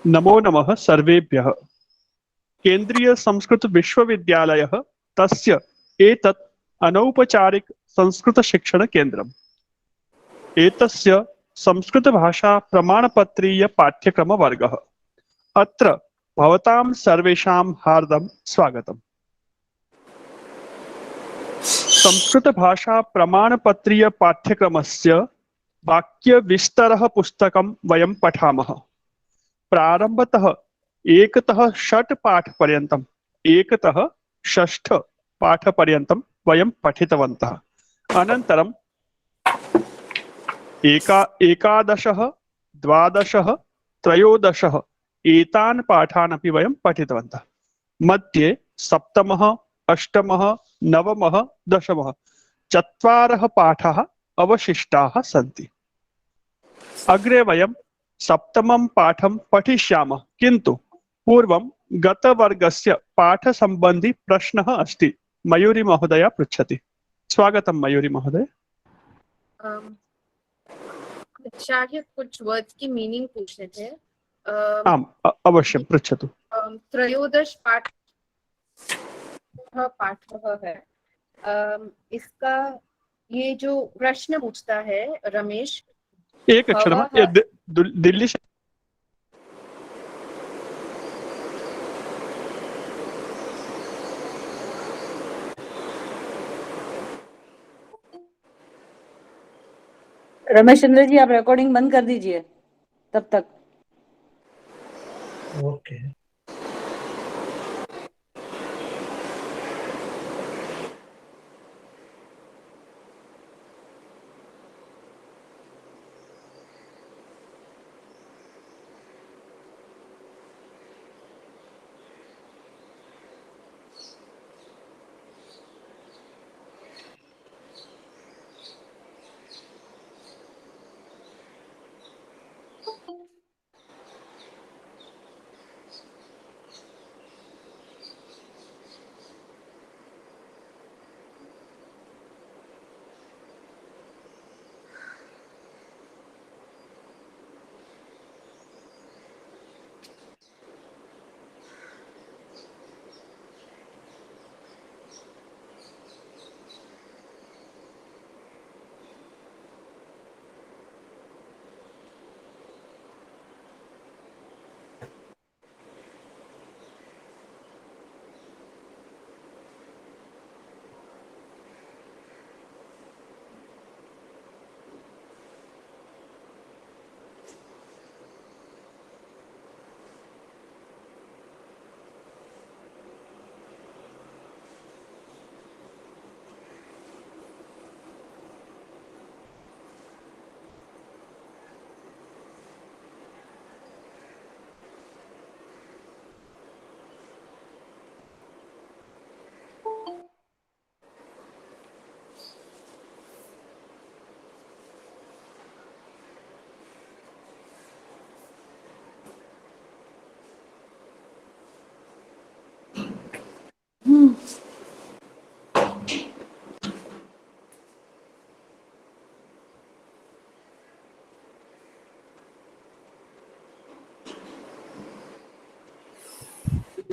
नमो नमः सर्वेभ्यः। केन्द्रीय संस्कृत विश्वविद्यालयः तस्य एतत् अनौपचारिक संस्कृत शिक्षण केन्द्रम्। एतस्य संस्कृत भाषा प्रमाणपत्रीय पाठ्यक्रमवर्गः। अत्र भवतां सर्वेषां हार्दं स्वागतम्। संस्कृत भाषा प्रमाणपत्रीय पाठ्यक्रमस्य वाक्यविस्तरः पुस्तकं वयं पठामः। प्रारम्भतः एकतः षट् पाठपर्यन्तम् एकतः षष्ठ पाठपर्यन्तं वयं पठितवन्तः। अनन्तरं एकादशः, द्वादशः, त्रयोदशः एतान् पाठान् अपि वयं पठितवन्तः। मध्ये सप्तमः, अष्टमः, नवमः, दशमः चत्वारः पाठाः अवशिष्टाः सन्ति। अग्रे वयं सप्तमं पाठं पठिष्यामः, किन्तु पूर्वं गतवर्गस्य पाठसम्बन्धी प्रश्नः अस्ति। मयूरी महोदया पृच्छति। स्वागतं मयूरी महोदय। आचार्य कुछ वर्ड्स की मीनिंग पूछने थे। आम अवश्यं पृच्छतु। त्रयोदश पाठः है। इसका ये जो प्रश्न पूछता है रमेश, एक क्षणं, दिल्ली रमेश चंद्र जी, आप रिकॉर्डिंग बंद कर दीजिए तब तक। ओके।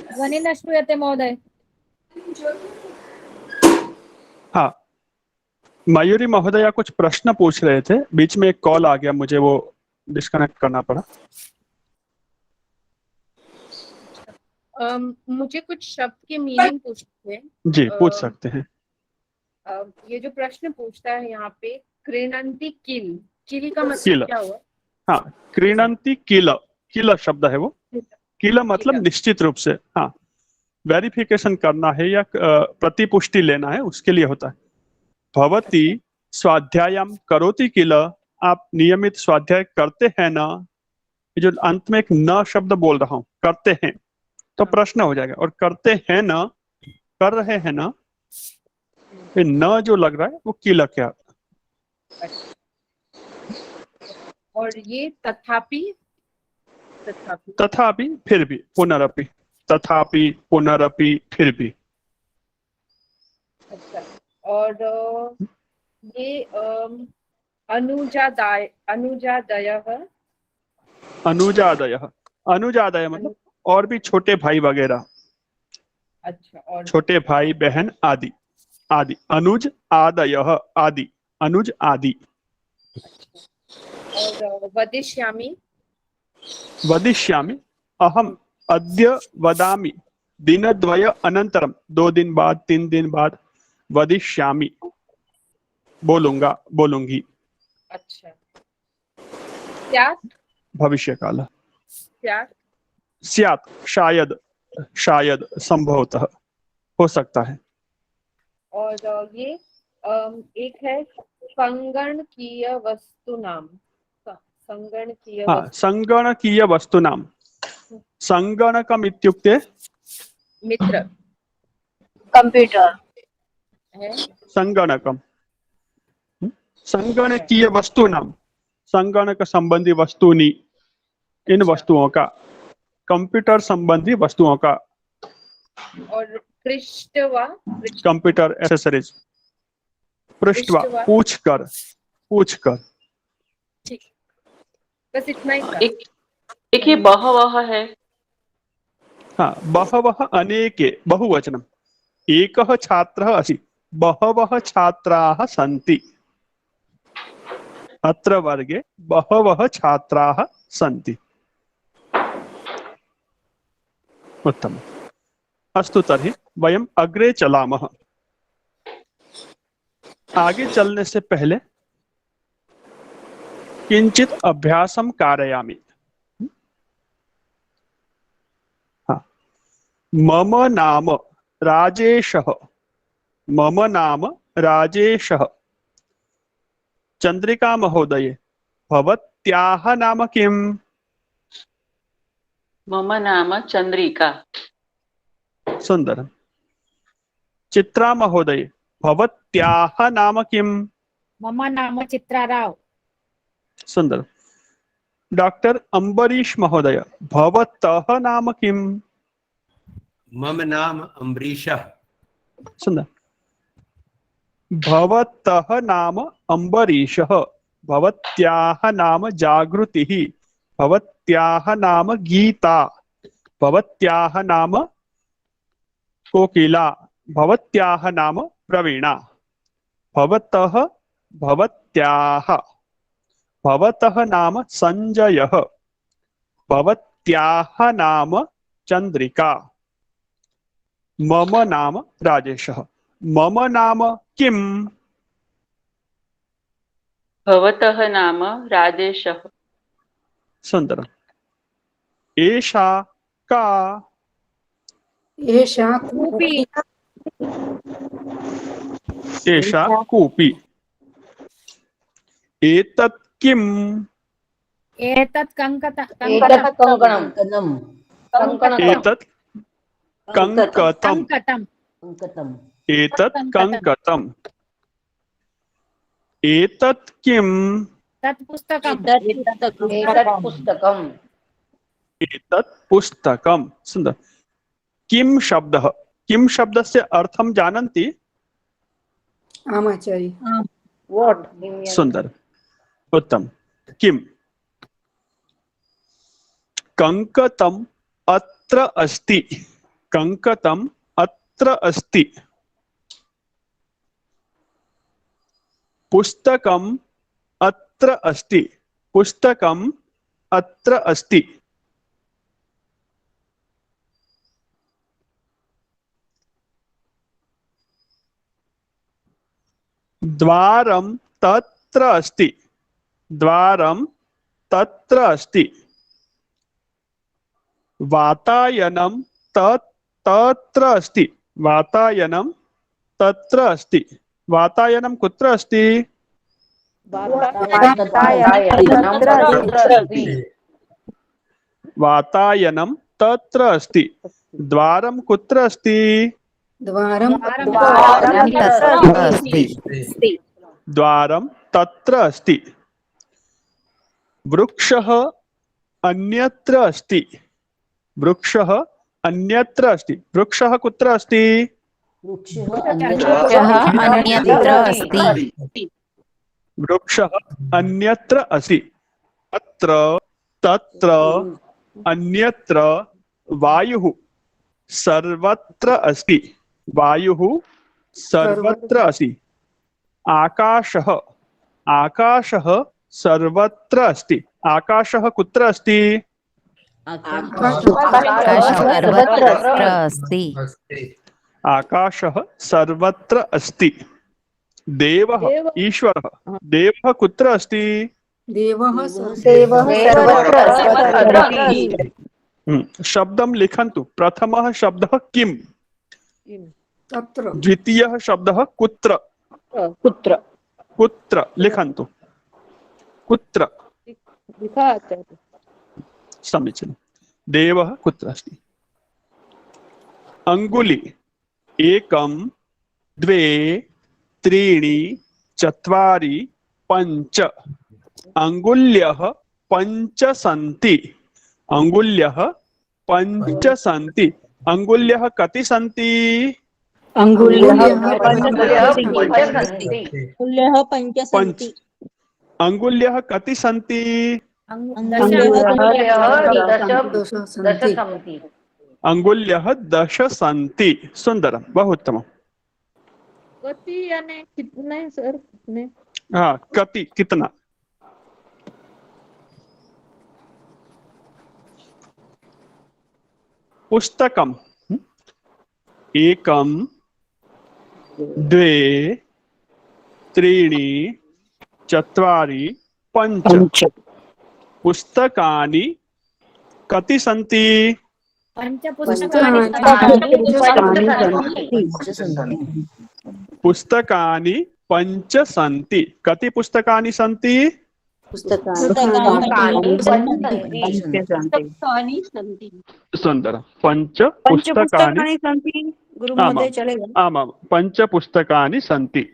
ध्वनि न श्रूयते महोदय। हाँ, मयूरी महोदया कुछ प्रश्न पूछ रहे थे, बीच में एक कॉल आ गया, मुझे वो डिस्कनेक्ट करना पड़ा। मुझे कुछ शब्द के मीनिंग पूछने थे। जी, पूछ सकते हैं। ये जो प्रश्न पूछता है यहाँ पे, क्रीणन्ति किल, किल का किल। मतलब क्या हुआ? हाँ, क्रीणन्ति किल, किल शब्द है वो। किल मतलब निश्चित रूप से, हाँ, वेरिफिकेशन करना है या प्रतिपुष्टि लेना है, उसके लिए होता है। भवती स्वाध्यायम करोति किल, आप नियमित स्वाध्याय करते हैं ना। ये जो अंत में एक न शब्द बोल रहा हूँ, करते हैं, तो प्रश्न हो जाएगा। और करते हैं ना, कर रहे हैं ना, ये न जो लग रहा है वो किल क्या। और ये तथापि, तथापि, फिर भी, पुनरपि, तथापि, पुनरपि, फिर भी। अच्छा। और ये अनुजादयः, अनुजादयः, अनुजादय मतलब और भी छोटे भाई वगैरह, अच्छा, और छोटे भाई बहन आदि। आदि अनुज आदयः आदि, अनुज आदि। और वदिष्यामि, वदिष्यामि अहम अद्य वदामि, दिनद्वय अनंतरम, 2 दिन बाद 3 दिन बाद, वदिष्यामि बोलूंगा बोलूंगी। अच्छा। स्यात्, भविष्य काल। स्यात्, स्यात् शायद, शायद संभवतः, हो सकता है। और ये एक है संगणकीय वस्तुनाम, संगणकीय हाँ, वस्तु, संगणकीय वस्तूनाम। संगणकम इत्युक्ते मित्र कंप्यूटर, है। संगणकम। संगणकीय वस्तूनाम, संगणक संबंधी वस्तुनि, इन अच्छा। वस्तुओं का, कंप्यूटर संबंधी वस्तुओं का, और पृष्ठवा, कंप्यूटर एसेसरीज। पृष्ठवा पृष्ठवा, पूछकर, पूछकर। ठीक, बस इतना ही था। एक ये बहवह है। हाँ, बहवः अनेके बहुवचनम। एकः छात्रः अस्ति, बहवः छात्राः सन्ति। अत्र वर्गे बहवः छात्राः सन्ति। उत्तमम्। अस्तु तर्हि वयम् अग्रे चलामः। आगे चलने से पहले किंचित अभ्यासं कारयामि। हाँ, मम नाम राजेशः, मम नाम राजेशः। चंद्रिका महोदये, भवत्याः नाम किम्? मम नाम चंद्रिका। सुंदरम्। चित्रा महोदये, भवत्याः नाम किम्? मम नाम चित्राराव। सुंदरम्। डॉक्टर अम्बरीश महोदय, भवतः नाम किम्? मम नाम अम्बरीशः। सुंदर। भवतः नाम अम्बरीशः, भवत्याः नाम जागृतिः, भवत्याः नाम गीता, भवत्याः नाम कोकिला, भवत्याः नाम प्रवीणा। भवतः, भवत्याः। भवतः नाम संजयः, भवत्याः नाम चंद्रिका, मम नाम राजेशः। मम नाम किम्? भवतः नाम राजेशः। सुंदरम्। एषा का? एषा कूपी। एषा कूपी। एतत् किम्? एतत् कंकतम्। एतत् कंकणम्, एतत् कंकतम्। कंकतम्। एतत् कंकतम्। एतत् किम्? तत् पुस्तकम्। एतत् पुस्तकम्। एतत् पुस्तकम्। सुंदर। किम शब्दः, किम शब्दस्य अर्थं जानन्ति? आमाचार्य। व्हाट? सुंदर, उत्तम। किम? कंकतम् अत्र अस्ति, कंकतम् अत्र अस्ति। पुस्तकम् अत्र अस्ति, पुस्तकम् अत्र अस्ति। द्वारं तत्र अस्ति, द्वारं तत्र अस्ति। वातायनं तत्र अस्ति, वातायनं तत्र अस्ति। वातायनं कुत्र अस्ति? वातायनं तत्र अस्ति। द्वारं कुत्र अस्ति? द्वारं द्वारं तत्र अस्ति। वृक्षः अन्यत्र अस्ति, वृक्षः अन्यत्र अस्ति। वृक्षः कुत्र अस्ति? अन्यत्र अस्ति। वृक्षः अन्यत्र अस्ति। अत्र, तत्र, अन्यत्र वायुः सर्वत्र अस्ति। वायुः सर्वत्र अस्ति। आकाशः आकाशः सर्वत्र अस्ति। आकाशः कुत्र अस्ति? आकाशः सर्वत्र अस्ति। आकाशः सर्वत्र अस्ति। देवः ईश्वरः देवः कुत्र अस्ति? शब्दं लिखन्तु। प्रथमः शब्दः किम्, द्वितीयः शब्दः कुत्र। कुत्र लिखन्तु। कुत्र समीचीनं। देवः कुत्र अस्ति? अंगुली एकं द्वे त्रीणि चत्वारि पञ्च। अंगुल्यः पञ्च सन्ति। अंगुल्यः पञ्च सन्ति। अंगुल्यः कति सन्ति? अंगुल्यः पञ्च। अंगुल्यः कति सन्ति? अंगुल्यः 10 सन्ति। सुंदरम, बहु उत्तमम्। कति यानी कितने सर? कितने? हाँ, कति कितना। पुस्तकम् एकं द्वे त्रीणि चत्वारि पञ्च। पुस्तकानि कति सन्ति? पुस्तकानि पञ्च सन्ति। कति पुस्तकानि सन्ति? सुन्दरं। पञ्च पुस्तकानि सन्ति। गुरु महोदय चलेगा? आमां, पञ्च पुस्तकानि सन्ति।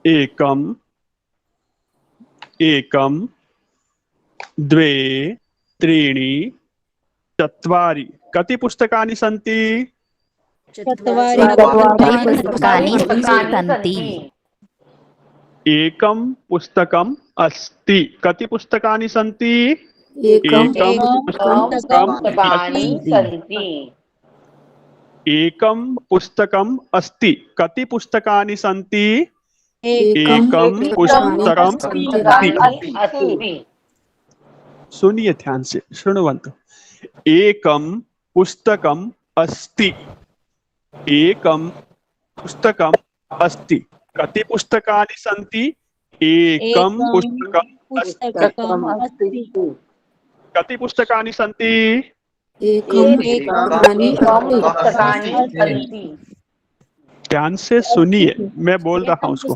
एकं द्वे त्रीणि चत्वारि। कति पुस्तकानि सन्ति? पुस्तकानि सन्ति। एकं पुस्तकम् अस्ति। कति पुस्तकानि सन्ति? एकं पुस्तकम् अस्ति। कति पुस्तकानि सन्ति? एकं पुस्तकम् अस्ति। सुनिए ध्यान से, शृण्वन्तु। एकं पुस्तकम् अस्ति। एकं पुस्तकम् अस्ति। कति पुस्तकानि सन्ति? एकं पुस्तकम् अस्ति। कति पुस्तकानि सन्ति? ध्यान से सुनिए, मैं बोल रहा हूँ उसको।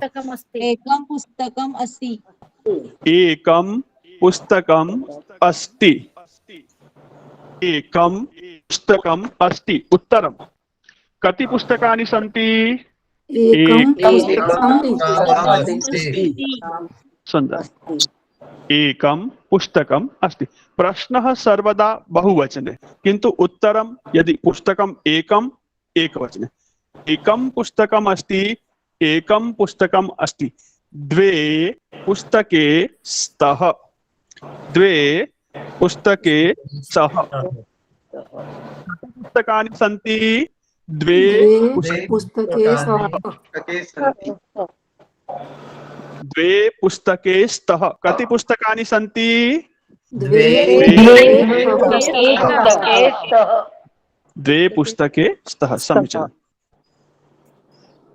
एकम पुस्तकम अस्ति। एकं पुस्तकम् अस्ति। एकं पुस्तकम् अस्ति। उत्तरं। कति पुस्तकानि सन्ति? सुन्दर। एकं पुस्तकम् अस्ति। प्रश्नः सर्वदा बहुवचने, किन्तु उत्तरं यदि पुस्तकम् एकम् एकवचने। एकं पुस्तकम् अस्ति। एकं पुस्तकम् अस्ति। द्वे पुस्तके स्तः। द्वे पुस्तके स्तः। पुस्तकानि सन्ति? द्वे पुस्तके सन्ति। द्वे पुस्तके स्तः। कति पुस्तकानि सन्ति? द्वे पुस्तके स्तः। समीचीनम्।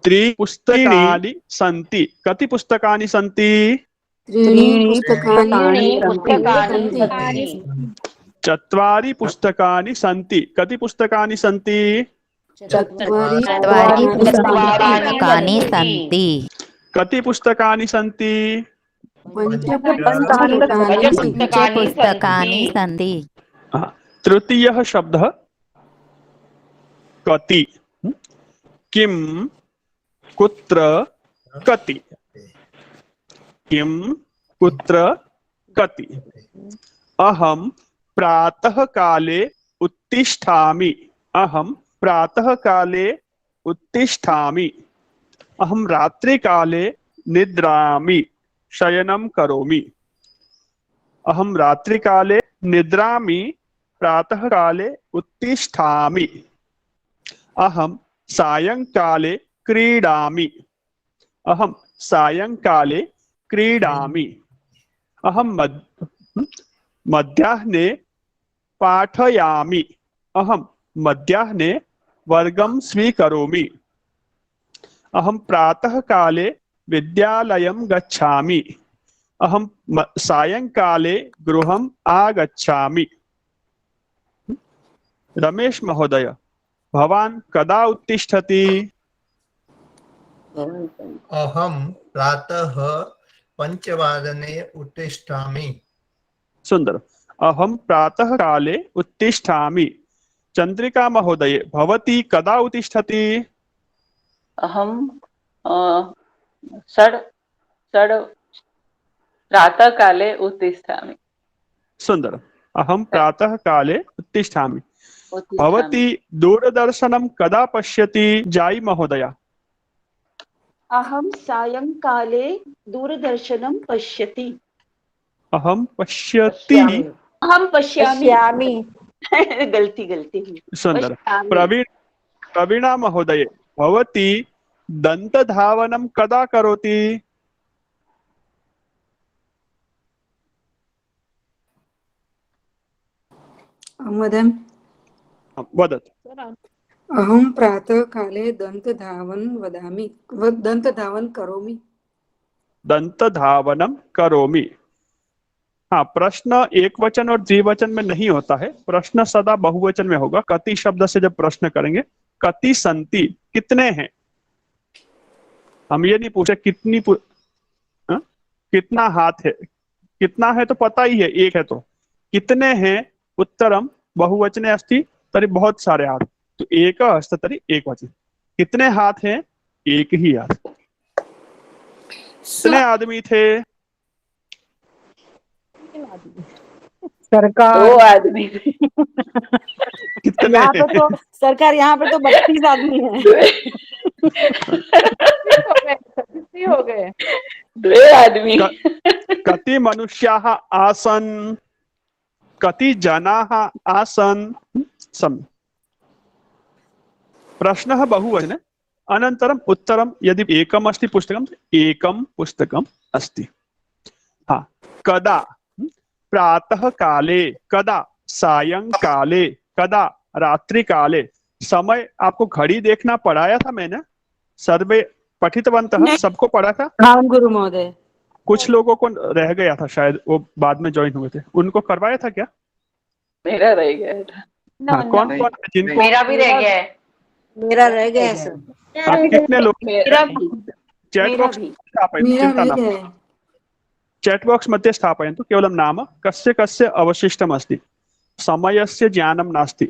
त्रीणि पुस्तकानि सन्ति। कति पुस्तकानि सन्ति? चत्वारि पुस्तकानि सन्ति। कति पुस्तकानि सन्ति? चत्वारि पुस्तकानि सन्ति। कति पुस्तकानि सन्ति? पञ्च पुस्तकानि सन्ति। तृतीयः शब्दः कति। किं, कुत्र, कति। किं, कुत्र, कति। अहं प्रातः काले उत्तिष्ठामि। अहं प्रातः काले उत्तिष्ठामि। अहं रात्रिकाले निद्रामि शयनं करोमि। अहं रात्रिकाले निद्रामि प्रातःकाले उत्तिष्ठामि। अहं सायंकाले क्रीडामि। अहं सायंकाले क्रीडामि। अहं मध्याह्ने पाठयामि। अहं मध्याह्ने वर्गं स्वीकरोमि। अहं प्रातःकाले विद्यालयं गच्छामि। अहं सायंकाले गृहम् आगच्छामि। रमेश महोदय, भवान् कदा उत्तिष्ठति? अहं प्रातः 5 उत्तिष्ठामि। सुंदर। अहं प्रातःकाले उत्तिष्ठामि। चंद्रिका महोदय, भवती कदा उत्तिष्ठति? अहं षड् प्रातःकाले उत्तिष्ठामि। सुंदर। अहं प्रातःकाले उत्तिष्ठामि। उत्तिष्ठामि। भवती दूरदर्शनं कदा पश्यति? जाई महोदय। अहं सायंकाले दूरदर्शनं पश्यति। अहं पश्यति। अहं पश्यामि। गलती सुंदर। पश्यामि। प्रवीणा महोदय, भवती दन्तधावनं कदा करोति? महोदय, वदतु। अहं प्रातःकाले दन्तधावनं करोमि। दंतधावनम करोमि। हाँ, प्रश्न एक वचन और द्विवचन में नहीं होता है, प्रश्न सदा बहुवचन में होगा। कति शब्द से जब प्रश्न करेंगे, कति संति, कितने हैं। हम ये नहीं पूछे कितना हाथ है, कितना है तो पता ही है, एक है तो कितने हैं। उत्तरम बहुवचने अस्ति तरी बहुत सारे हाथ, तो एक हस्त तरी एक वचन। कितने हाथ हैं? एक ही हाथ। कितने आदमी थे? सरकार 2 आदमी थे। कितने? यहाँ पे तो सरकार, यहाँ पे तो 32 आदमी है। हो गए 2 आदमी। कति मनुष्याः आसन्? कति जनाः आसन्? सम्। प्रश्नः बहुवचने, अनन्तरम् उत्तरं। यदि एकम् अस्ति पुस्तकं, एकं पुस्तकम् अस्ति। हाँ, कदा? प्रातःकाले, कदा सायंकाले, कदा रात्रिकाले। समय आपको घड़ी देखना पढ़ाया था मैंने, सर्वे पठितवन्तः, सबको पढ़ा था। हाँ गुरु महोदय। कुछ लोगों को रह गया था, शायद वो बाद में ज्वाइन हुए थे, उनको करवाया था क्या? मेरा रह गया था। हाँ, कौन कौन जिनको? मेरा भी रह गया है। मेरा रह गया है सर। हाँ, कितने लोग? मेरा भी। चैट बॉक्स मेरा भी है। चैट बॉक्स मध्ये स्थापयन्तु। केवलं नाम कस्य कस्य अवशिष्टम् अस्ति। समयस्य ज्ञानं नास्ति।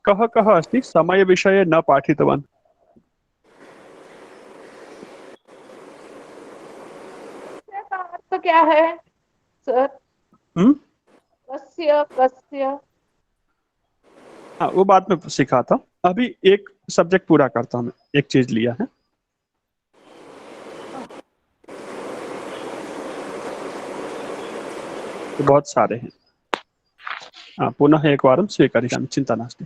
कः कः अस्ति समय विषये न पाठितवान्? तो क्या है सर? कस्य कस्य? हाँ, वो बाद में सिखाता हूँ। अभी एक सब्जेक्ट पूरा करता हूँ मैं, एक चीज लिया है। तो बहुत सारे हैं। हाँ, पुनः एकवारं स्वीकरिष्यामि, चिंता नास्ति।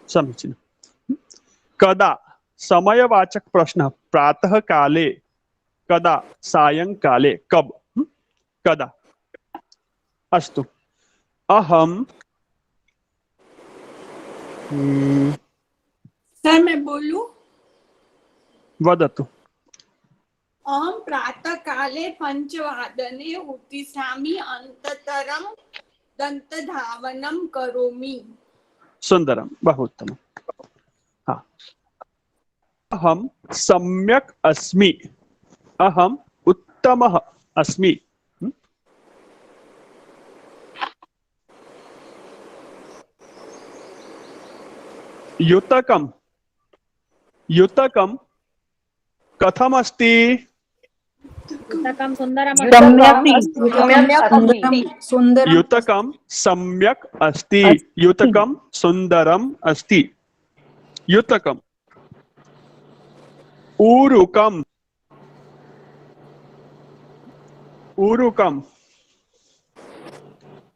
समीचीनं। कदा समयवाचक प्रश्न। प्रातः काले, कदा सायंकाले, कब, कदा। अस्तु। अहम सर मैं बोलूं? वदतु। अहं प्रातःकाले 5 उत्तिष्ठामि, अनन्तरं दन्तधावनं करोमि। सुंदरम, बहु उत्तमम्। हाँ, अहम सम्यक अस्मि, अहम उत्तमः अस्मि। युतकम, युतकम कथम अस्ति? युतकं सुन्दरम् सुन्दरं युतकम सम्यक अस्ति, युतकम सुंदरम अस्ति, युतकम। ऊरुकम, ऊरुकम,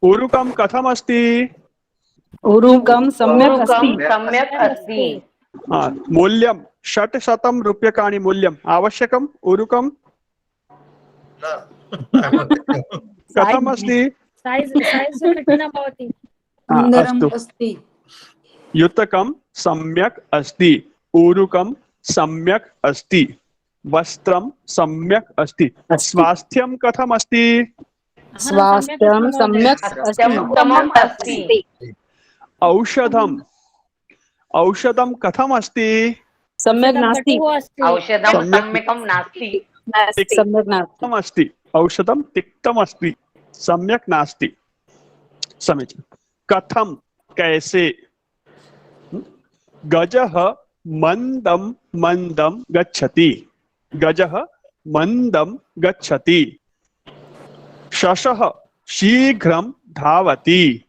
ऊरुकम कथम अस्ति? ऊरुकं सम्यक् अस्ति। सम्यक् अस्ति। मूल्यम 600 रूप्यकाणि मूल्यम आवश्यकम। ऊरुकम कथम अस्ति? सैज़् कठिनं भवति। सुन्दरम् अस्तु। अस्ति। युतकम सम्यक अस्ति, ऊरुकम सम्यक अस्ति, वस्त्रम सम्यक अस्ति। स्वास्थ्यम कथम अस्ति? स्वास्थ्यं सम्यक् उत्तमम् अस्ति। औषधम, औषधम कथम अस्ति? सम्यक् नास्ति। औषधं सम्यकं नास्ति। सम्यक् नास्ति। तिक्तम अस्ति, औषधम तिक्तम अस्ति, सम्यक नास्ति। समीचीनं। कथम कैसे? गजः मंदम मंदम गच्छति, गजः मंदम गच्छति। शशः शीघ्रं धावति,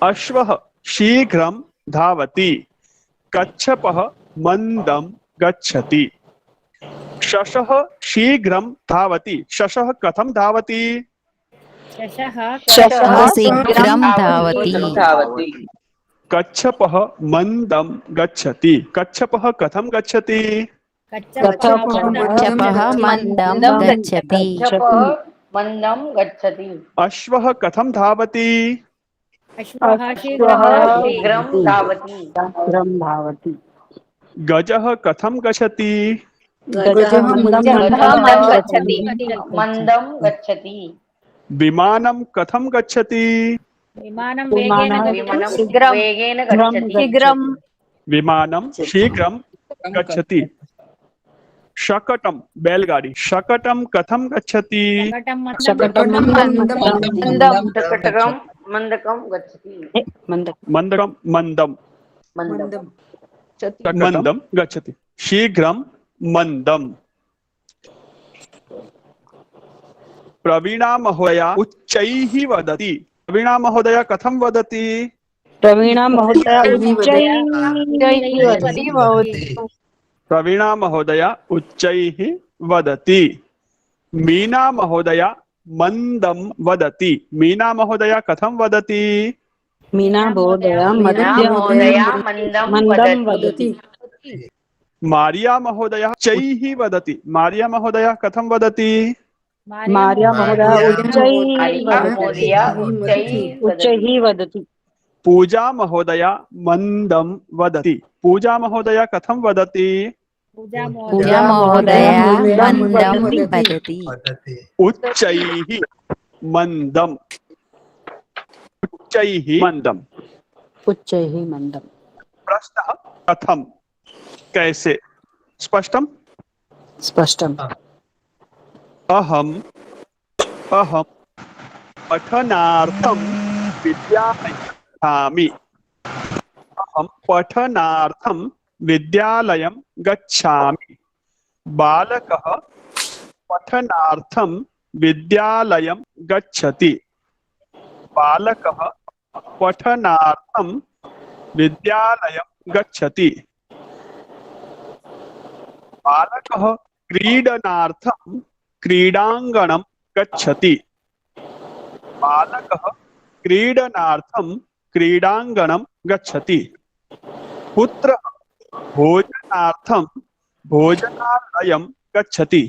अश्वः शीघ्रं धावति। कच्छपः मंदम गच्छति। शशः शीघ्रं धावति, शशः कथं धावति? शशः शीघ्रं धावति। कच्छपः मंदम गच्छति, कच्छपः कथं गच्छति? कच्छपः मंदं गच्छति। मन्दं गच्छति। अश्वः कथं धावति? शीघ्रं धावति। शीघ्रं धावति। गजः कथं गच्छति? मन्दं गच्छति। विमानं कथं गच्छति? विमानं वेगेन गच्छति। विमानं शीघ्रं गच्छति। शकटं बैलगाड़ी, शकटं कथं गच्छति? शकटकं मन्दकं गच्छति। मंदकं मंदम, मंदम गच्छति। शीघ्रं मंदम। प्रवीणा महोदया उच्चैः वदति, प्रवीणा महोदया कथं वदति? प्रवीणा महोदया उच्चैः प्रवीणा महोदया उच्चैः वदति। मीना महोदया मंदम वदति, मीना महोदया कथं वदति? मीना महोदया मन्दं वदति। मारिया महोदया उच्चैः वदति, मारिया महोदया कथं वदति? मारिया महोदया उच्चैः वदति। पूजा महोदया मंदम वदति, पूजा महोदया कथं वदति? पूजा महोदया मंदं वदति। उच्चैः मंदम, उच्चैः मंदम। उच्चैः मन्दं। प्रश्नः कथं कैसे? स्पष्टं? स्पष्टम्। अहं पठनार्थं विद्यालयं गच्छामि, अहं पठनार्थं विद्यालयं गच्छामि। बालकः पठनार्थं विद्यालयं गच्छति, बालकः पठनार्थं विद्यालयं गच्छति। बालकः क्रीडनार्थं क्रीडाङ्गणं गच्छति, बालकः क्रीडनार्थं क्रीडाङ्गणं गच्छति। पुत्रः भोजनार्थं भोजनालयं गच्छति,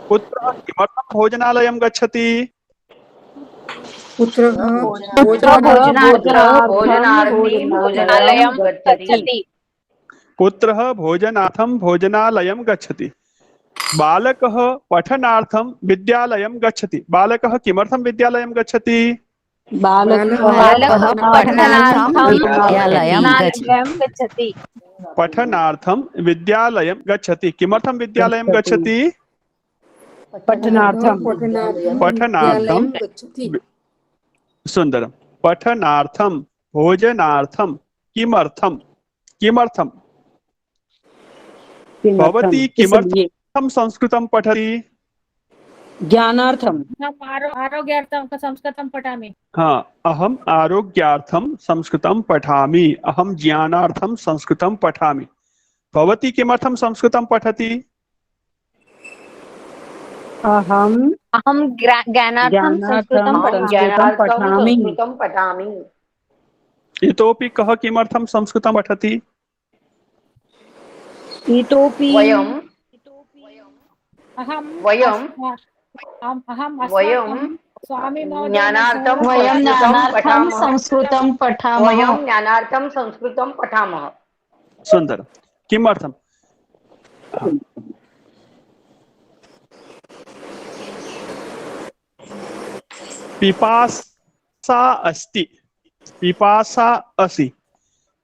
पुत्रः किमर्थं भोजनालयं गच्छति? पुत्रः भोजनालयं गच्छति। पुत्रः भोजनार्थं भोजनालयं गच्छति। बालकः पठनार्थं विद्यालयं गच्छति, बालकः किमर्थं विद्यालयं गच्छति? बालकः पठनार्थं विद्यालयं गच्छति। पठनार्थं विद्यालयं गच्छति। किमर्थं विद्यालयं गच्छति? पठनार्थं। सुन्दरं। पठनार्थं भोजनार्थं किमर्थं? किमर्थं? भवती किमर्थं संस्कृतं पठति? ज्ञानार्थम। अहम आरोग्यार्थम संस्कृतं पठामि। हाँ, अहम आरोग्यार्थम संस्कृतं पठामि, अहम ज्ञानार्थम संस्कृतं पठामि। भवती किमर्थं संस्कृतं पठति? अहम अहं ज्ञानार्थं संस्कृतं पठामि। पठामि। इतोपि कः किमर्थं संस्कृतं पठति? इतोपि वयं अहं वयं अहं वयं स्वामी ज्ञानार्थं संस्कृतं पठामः। वयं ज्ञानार्थं संस्कृतं पठामः। सुन्दरं। किमर्थं? पिपासा अस्ति, पिपासा अस्ति,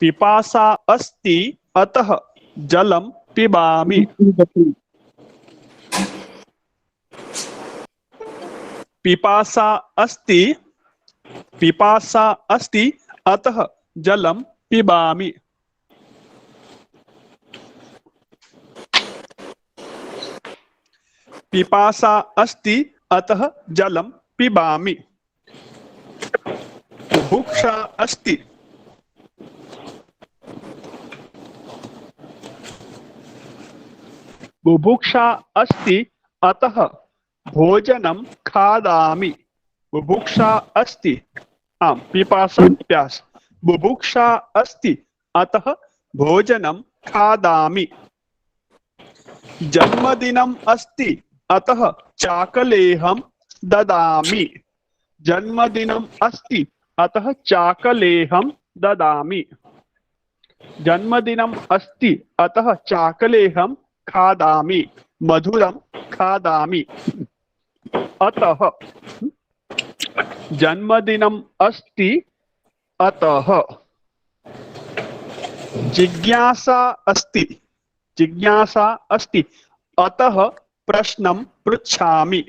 पिपासा अस्ति अतः जलं पिबामि। पिपासा अस्ति, पिपासा अस्ति अतः जलं पिबामि। पिपासा अस्ति अतः जलं पिबामि। बुभुक्षा अस्ति, बुभुक्षा अस्ति अतः भोजनं खादामि। बुभुक्षा अस्ति, आम पिपासा प्यास, बुभुक्षा अस्ति अतः भोजनं खादामि। जन्मदिनम् अस्ति अतः चाकलेहं ददामि। जन्मदिनम् अस्ति अतः चाकलेहं ददामि। जन्मदिनम् अस्ति अतः चाकलेहं खादामि, मधुरं खादामि। अतः जन्मदिनम् अस्ति अतः। जिज्ञासा अस्ति, जिज्ञासा अस्ति अतः प्रश्नं पृच्छामि।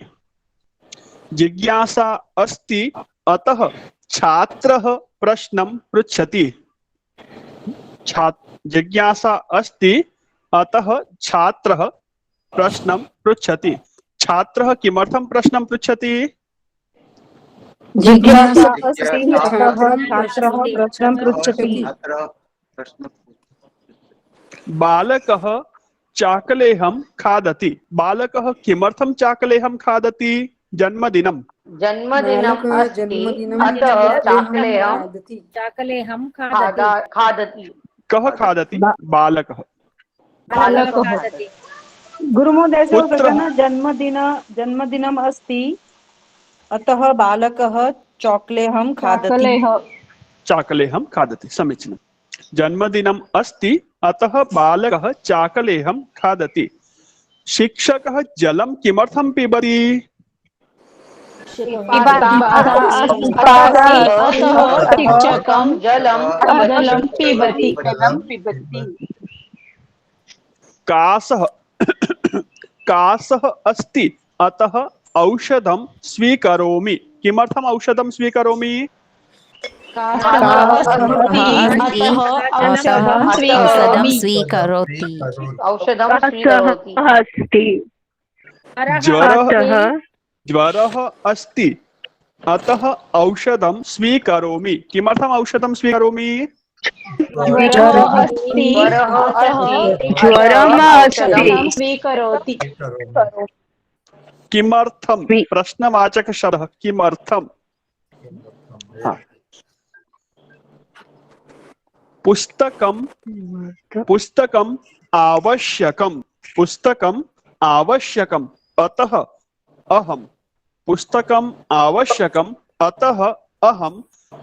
जिज्ञासा अस्ति अतः छात्रः प्रश्नं पृच्छति। जिज्ञासा अस्ति अतः छात्रः प्रश्नं पृच्छति। छात्रः किमर्थं प्रश्नं पृच्छति? जिज्ञासा अस्ति अतः छात्रः प्रश्नं पृच्छति। बालकः चाकलेहं खादति। बालकः किमर्थं चाकलेहं खादति? जन्मदिनं। जन्मदिनम् अस्ति अतः चाकलेहं खादति। कः खादति? बालकः। खादति। गुरुमहोदय पुत्रः। जन्मदिनम् अस्ति अतः बालकः चॉकलेहं खादति। चाकलेहं खादति, समीचीनं। जन्मदिनम् अस्ति अतः बालकः चाकलेहं खादति। शिक्षकः जलं किमर्थं पिबति? शिक्षकं जलं पिबति। कासः कासः अस्ति अतः औषधं स्वीकरोमि। किमर्थम् औषधं स्वीकरोमि? औषधं स्वीकरोति। ज्वरः अस्ति अतः औषधं स्वीकरोमि। किमर्थम् औषधं स्वीकरोमि? किमर्थं? प्रश्नवाचक शब्दः किमर्थं। पुस्तकम् आवश्यकं, पुस्तकम् आवश्यकम् अतः अहं। पुस्तकम् आवश्यकम् अतः अहं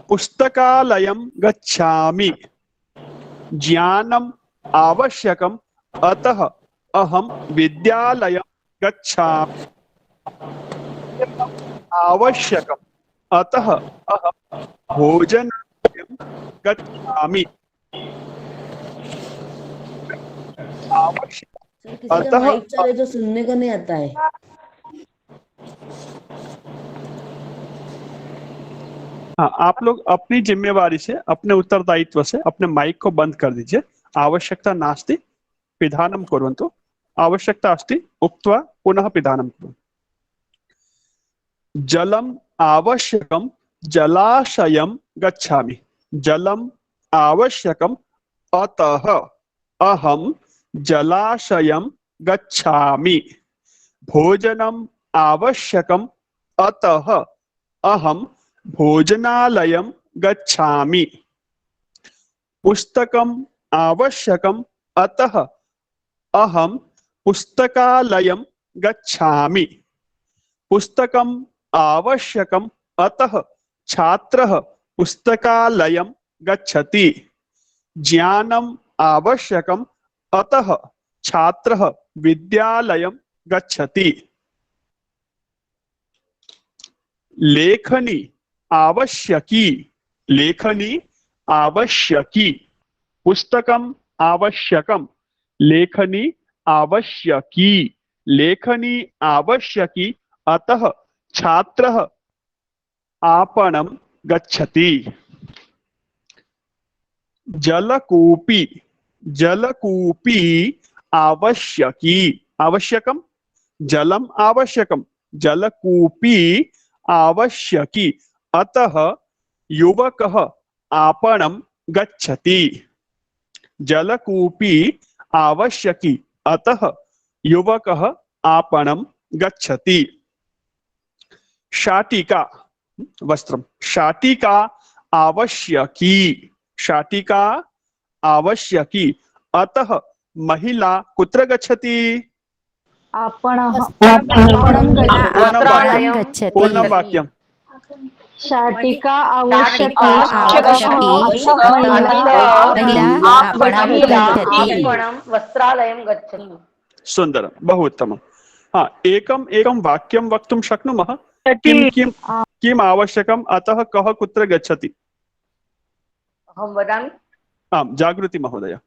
पुस्तकालयं गच्छामि। ज्ञानम् आवश्यकम् अतः अहं विद्यालयं गच्छामि। आवश्यकम् अतः अहं भोजनालयं गच्छामि। अतः जो सुनने को नहीं आता है। हाँ, आप लोग अपनी जिम्मेवारी से, अपने उत्तरदायित्व से अपने माइक को बंद कर दीजिए। आवश्यकता नास्ति पिधानं कुर्वन्तु, आवश्यकता अस्ति उक्त्वा पुनः पिधानं कुर्वन्तु। जलम आवश्यकम जलाशयम गच्छामि। जलम आवश्यकम अतः अहम जलाशयम गच्छामि। भोजनम आवश्यकम अतः अहम भोजनालयम गच्छामि। पुस्तकम आवश्यकम अतः अहम पुस्तकालयम गच्छामि। पुस्तकम आवश्यकम अतः छात्रः पुस्तकालयम गच्छति। ज्ञानम आवश्यकम अतः छात्रः विद्यालयम गच्छति। लेखनी आवश्यकी। लेखनी आवश्यकी। पुस्तकम आवश्यकम। लेखनी आवश्यकी। लेखनी आवश्यकी अतः छात्रः आपणं गच्छति। जलकूपी। जलकूपी आवश्यकी। आवश्यकम जलम आवश्यकम। जलकूपी आवश्यकी अतः युवकः आपणं गच्छति। जलकूपी आवश्यकी अतः युवकः आपणं गच्छति। शाटिका वस्त्रम। शाटिका आवश्यकी। शाटिका आवश्यकी अतः महिला कुत्र गच्छति? आपणः आपणं गच्छति। पूर्णं वाक्यं। शाटिका आवश्यकी महिला आपणं गच्छति। वस्त्रालयं गच्छति। सुन्दरं, बहु उत्तमं। हाँ, एकम् एकं वाक्यं वक्तुं शक्नुमः? किं किं किम् आवश्यकम् अतः कः कुत्र गच्छति? अहं वदामि। आम्, जागृति महोदय।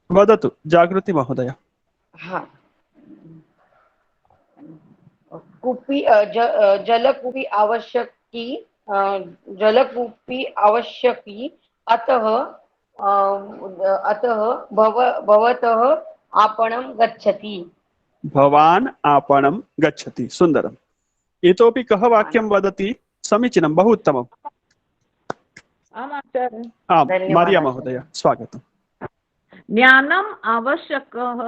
वदतु जागृति महोदय। हाँ, कूपी जलकूपी आवश्यकी। जलकूपी आवश्यकी अतः अतः भवतः आपणं गच्छति। भवान् आपणं गच्छति। सुन्दरम्। इतोपि कः वाक्यं वदति? समीचीनं, बहु उत्तमम्। आम्, मारिया महोदय स्वागतम्। ज्ञानम् आवश्यकः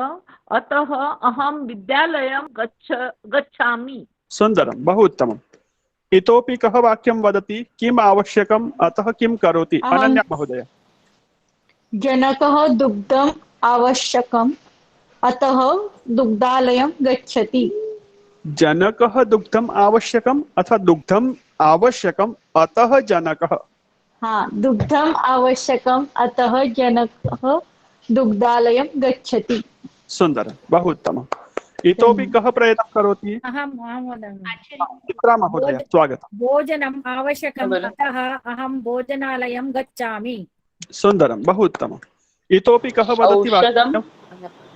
अतः अहं विद्यालयं गच्छामि। सुन्दरं, बहु उत्तमम्। इतोपि कः वाक्यं वदति? किम् आवश्यकम् अतः किं करोति? अनन्या महोदय। जनकः दुग्धम् आवश्यकम् अतः दुग्धालयं गच्छति। जनकः दुग्धम् आवश्यकम् अथ दुग्धम् आवश्यकम् अतः जनकः। हाँ, दुग्धम् आवश्यकम् अतः जनकः दुग्धालयं गच्छति। सुन्दरं, बहु उत्तमम्। इतोपि कः प्रयत्नं करोति? अहं चित्रा महोदय स्वागतम्। भोजनम् आवश्यकम् अतः अहं भोजनालयं गच्छामि। सुन्दरं, बहु उत्तमम्। इतोपि कः वदति?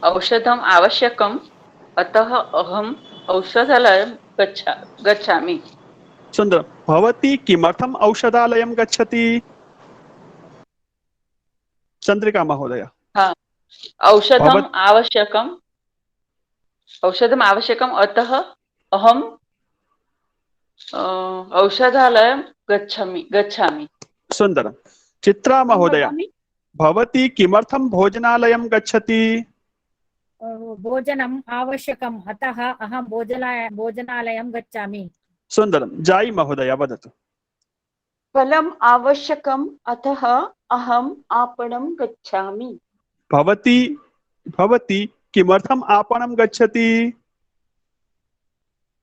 औषधम् आवश्यकम् अतः अहम् औषधालयं गच्छामि। सुन्दरं। भवती किमर्थम् औषधालयं गच्छति? चन्द्रिका महोदय। औषधम् आवश्यकम् अतः अहम् औषधालयं गच्छामि। सुन्दरं। चित्रा महोदय, भवती किमर्थं भोजनालयं गच्छति? भोजनम् आवश्यकम् अतः अहं भोजनालयं गच्छामि। सुन्दरं। जायि महोदय वदतु। फलम् आवश्यकम् अतः अहम् आपणं गच्छामि। भवती किमर्थम् आपणं गच्छति?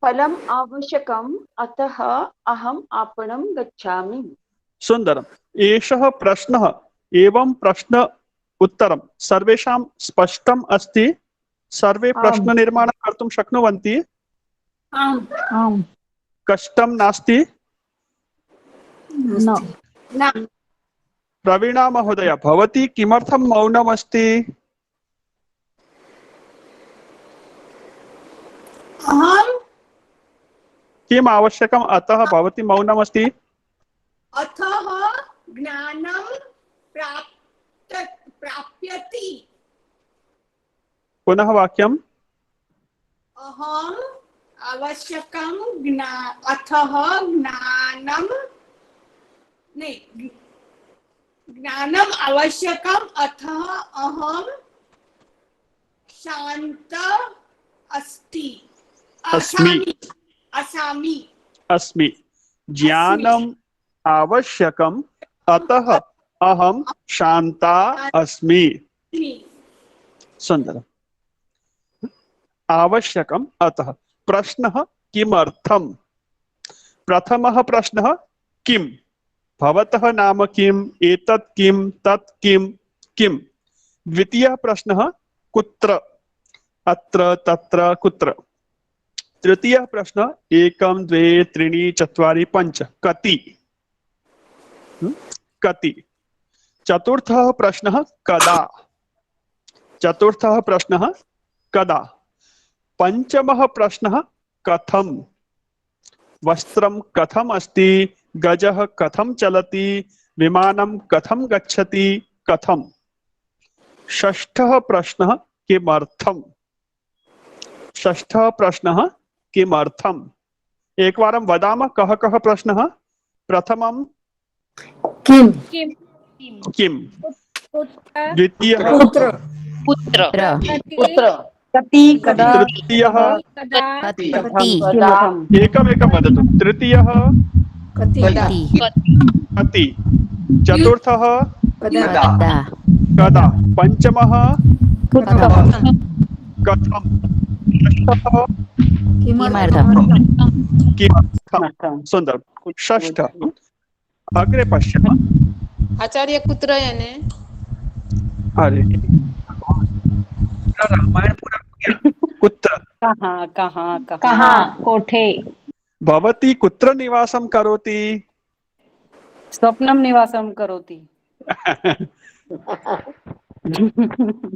फलम् आवश्यकम् अतः अहम् आपणं गच्छामि। सुन्दरम्। एषः प्रश्नः एवं प्रश्न उत्तरं सर्वेषां स्पष्टम् अस्ति? सर्वे प्रश्ननिर्माणं कर्तुं शक्नुवन्ति? आम्। कष्टं नास्ति? न। प्रवीणा महोदय, भवती किमर्थं मौनम् अस्ति? अहं किम् आवश्यकम् अतः भवती मौनम् अस्ति? अतः ज्ञानं प्राप्यति। पुनः वाक्यम्। अहम् आवश्यकं अथः ज्ञानं नहीं ज्ञानम आवश्यकम अथः अहम शांत अस्मि। ज्ञानम आवश्यकम अतः अहम शांता अस्मि। सुंदरम्। आवश्यकम अतः। प्रश्नः किमर्थम्। प्रथमः प्रश्नः किम्। भवतः नाम किम्, एतत् किम्, तत् किम्, किम्। द्वितीयः प्रश्नः कुत्र, अत्र तत्र कुत्र। तृतीयः प्रश्नः एकं द्वे त्रीणि चत्वारि पञ्च कति, कति। चतुर्थः प्रश्नः कदा, चतुर्थः प्रश्नः कदा। पंचमः प्रश्नः कथं। वस्त्रं कथम् अस्ति, गजः कथं चलति, विमानं कथं गच्छति, कथं। षष्ठः प्रश्नः किमर्थम्, षष्ठः प्रश्नः किमर्थम्। एकवारं वदामः कः कः प्रश्नः। प्रथमं किम, किं। द्वितीयः पुत्र पुत्र कति, कदा, तृतीयः कति एकमेकं वदतु। तृतीयः कति, कति। चतुर्थः कदा, कदा। पंचमः कथं, कथं। षष्ठः किमर्थम्, किमर्थं। सुन्दरं। षष्ठ। अग्रे पश्यामः। आचार्य कुत्र याने अरे रामायण पूरा हो गया। कुत्र, कहाँ कहाँ कहाँ, कोठे। भवती कुत्र निवासं करोति। स्वप्नं निवासं करोति।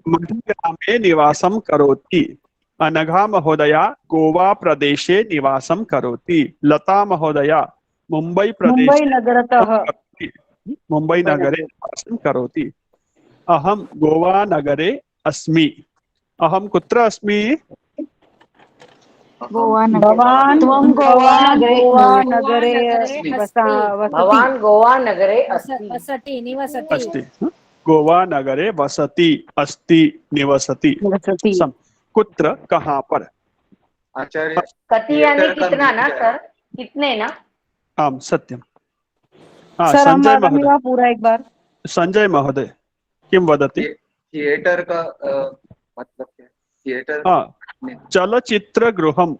मध्यग्रामे निवासं करोति। अनघा महोदया गोवा प्रदेशे निवासं करोति। लता महोदया मुंबई प्रदेशे नगरतः मुंबई नगरे निवासं करोति। अहं गोवा नगरे अस्मि। अहं कुत्र अस्मि। भवान गोवा नगरे अस्ति। अस्ति। गोवा नगरे वसति, अस्ति, निवसति। कुत्र, कहाँ पर। आचार्य कति यानी कितना ना सर, कितने ना। आम सत्यम। सर संजय महोदय, पूरा एक बार। संजय महोदय किं वदति। थिएटर का मतलब क्या। थिएटर चलचित्रगृहं,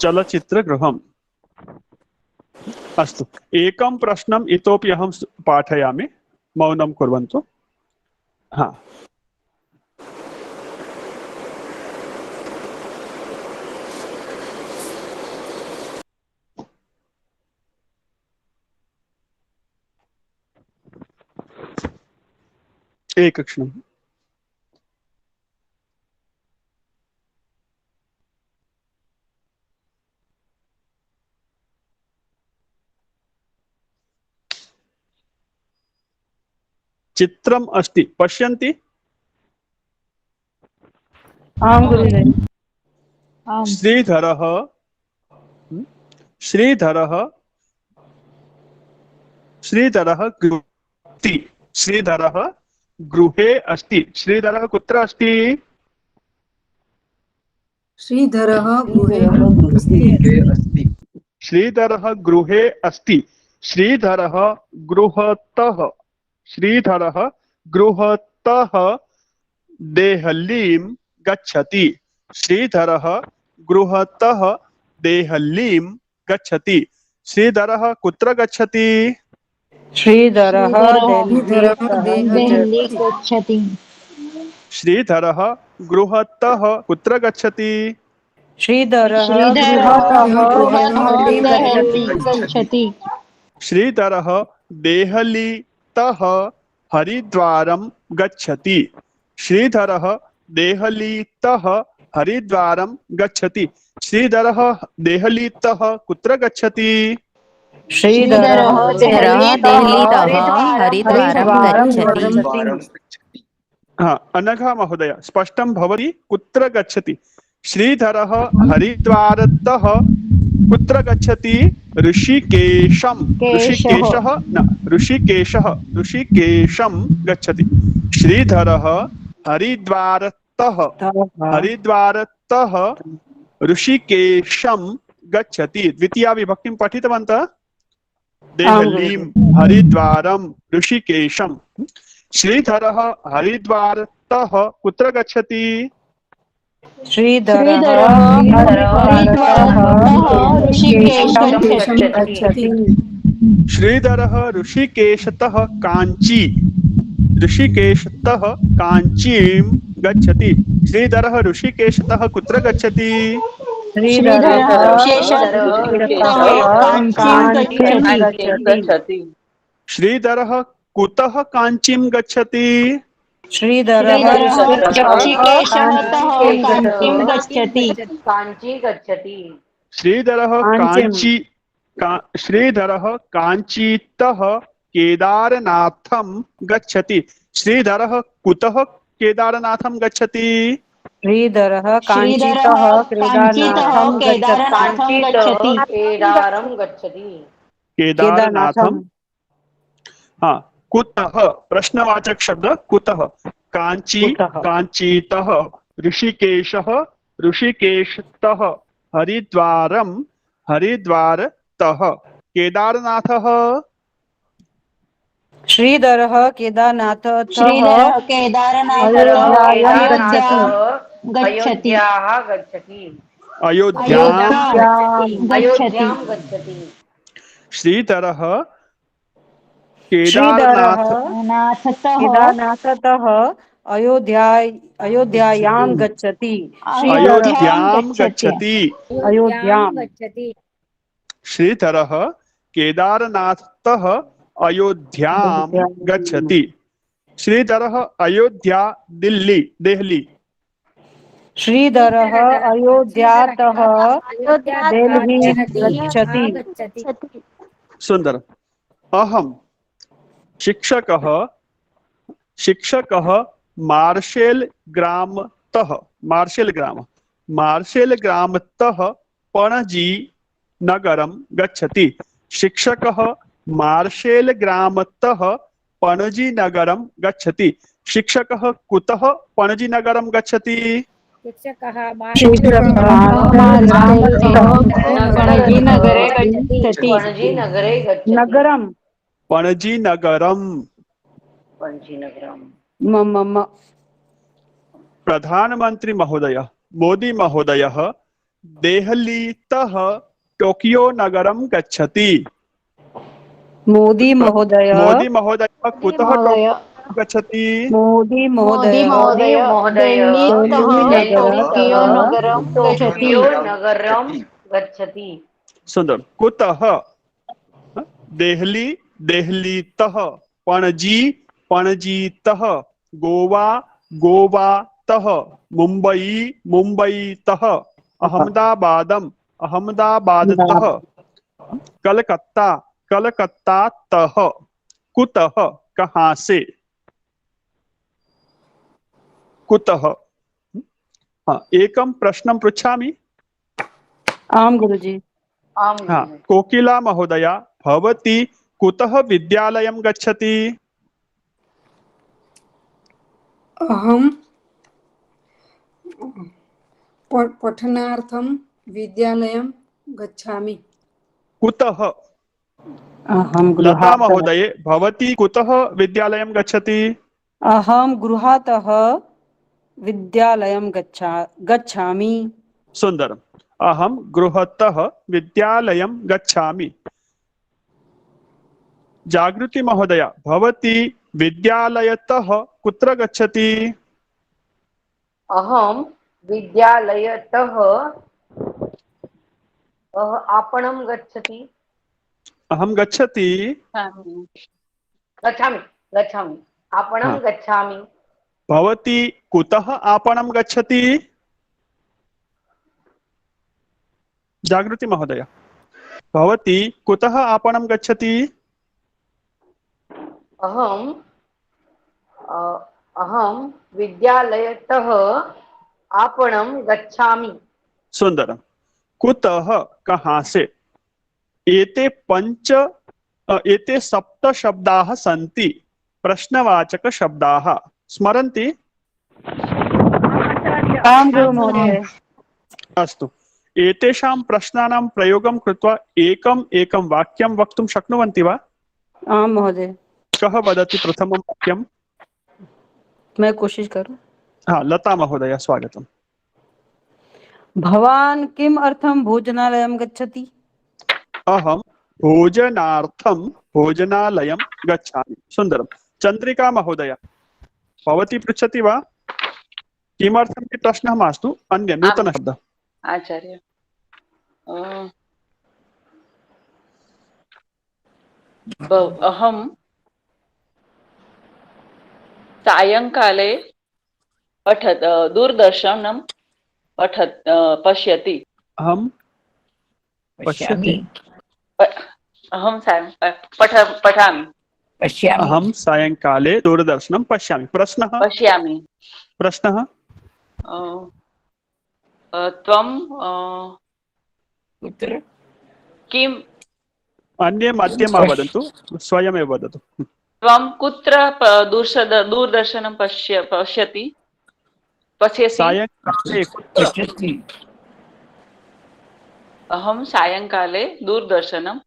चलचित्रगृहम्। अस्तु, एकं प्रश्नम् इतोपि अहं पाठयामि, मौनं कुर्वन्तु। हाँ, एक क्षणम्। चित्रम् अस्ति, पश्यन्ति। आं गुरुदेव। श्रीधरः श्रीधरः श्रीधरः गृहे, श्रीधरः गृहे अस्ति। श्रीधरः कुत्र अस्ति। श्रीधरः गृहे अस्ति। श्रीधरः गृहे अस्ति। श्रीधरः गृहतः, श्रीधरः गृहतः देहलीं गच्छति। श्रीधरः गृहतः देहलीं गच्छति। श्रीधरः कुत्र गच्छति। श्रीधरः देहली गच्छति। श्रीधरः गृहतः कुत्र गच्छति। श्रीधरः गच्छति। श्रीधरः देहलीतः हरिद्वारं गच्छति। श्रीधरः देहलीतः हरिद्वारं गच्छति। श्रीधरः देहलीतः कुत्र गच्छति। श्रीधरः देहलीतः हरिद्वारं गच्छति। हाँ, अनघा महोदय स्पष्टं भवति कुत्र गच्छति? श्रीधरः हरिद्वारतः कुत्र गच्छति? ऋषिकेशं ऋषिकेशः न ऋषिकेशं गच्छति। श्रीधरः हरिद्वारतः ऋषिकेशं गच्छति। द्वितीया विभक्तिं पठितवन्तः? देहलीं हरिद्वारं ऋषिकेशं। श्रीधरः हरिद्वारतः कुत्र गच्छति? श्रीधरः ऋषिकेशतः काञ्चीं गच्छति। श्रीधरः ऋषिकेशतः कुत्र गच्छति? श्रीधरः कुतः काञ्चीं गच्छति? श्रीधरः काञ्चीतः केदारनाथं गच्छति। श्रीधरः कुतः केदारनाथं गच्छति? श्रीधरः काञ्चीतः केदारनाथं। हाँ, कुतः प्रश्नवाचक शब्द कुतः। काञ्चीतः ऋषिकेशतः हरिद्वारतः केदारनाथः। श्रीधरः केदारनाथतः अयोध्यां गच्छति। श्रीधरः केदारनाथतः अयोध्यायां गच्छति। श्रीधरः केदारनाथतः अयोध्यां गच्छति। श्रीधरः अयोध्या देहली। श्रीधरः अयोध्यातः देहली गच्छति। सुंदर। अहम शिक्षकः मार्शेल ग्रामतः पणजी नगरं गच्छति। शिक्षकः मार्शेल ग्रामतः पणजी नगरं गच्छति। शिक्षकः कुतः पणजी नगरं गच्छति? पणजी नगरम। प्रधानमंत्री महोदय मोदी महोदयः देहलीतः टोकियो नगरं गच्छति। मोदी महोदय कुतः गच्छति? मोदी महोदय गच्छति। सुंदर। कुतः? देहलीतः। पणजीतः। गोवातः। मुंबईतः। अहमदाबादतः। कलकत्तातः। कुतः? कहाँ से? कुतः? हाँ, एकं प्रश्नं पृच्छामि। आम गुरुजी। हाँ, कोकिला महोदया भवती कुतः विद्यालयं गच्छति? अहं पठनार्थं विद्यालयं गच्छामि। कुतः? लता महोदये भवती कुतः विद्यालयं गच्छति? अहं गृहातः विद्यालयं गच्छामि। सुंदर। अहं गृहतः विद्यालयं गच्छामि। जागृति महोदया भवती विद्यालयतः कुत्र गच्छति? अहं विद्यालयतः आपणं गच्छति। अहं गच्छति। गच्छामि। आपणं गच्छामि। भवती कुतः आपणं गच्छति? जागृति महोदय भवती कुतः आपणं गच्छति? अहं विद्यालयतः आपणं गच्छामि। सुंदरम। कुतः कहाँ से। एते सप्त शब्दाः सन्ति प्रश्नवाचक शब्दाः स्मरन्ति। आम् गुरु महोदय। अस्तु। एतेषां प्रश्नानां प्रयोगं कृत्वा एकम् एकं वाक्यं वक्तुं शक्नुवन्ति वा। आम् महोदय। कः वदति प्रथमं वाक्यं। मैं कोशिश करूं। हाँ, लता महोदय स्वागतम्। भवान् किम् अर्थं भोजनालयं गच्छति। अहं भोजनार्थं भोजनालयं गच्छामि। सुन्दरं। चन्द्रिका महोदय भवती पृच्छति वा। किमर्थम् इति प्रश्नः मास्तु, अन्य नूतनशब्दः। आचार्य अहं सायंकाले दूरदर्शनं पश्यति। अहं पश्यति। अहं पठामि। अहं सायंकाले दूरदर्शनं पश्यामि। प्रश्नः त्वं किम् अन्ये मध्ये मा वदन्तु, स्वयमेव वदतु। त्वं कुत्र दूरदर्शनं पश्यसि। अहं सायंकाले दूरदर्शनं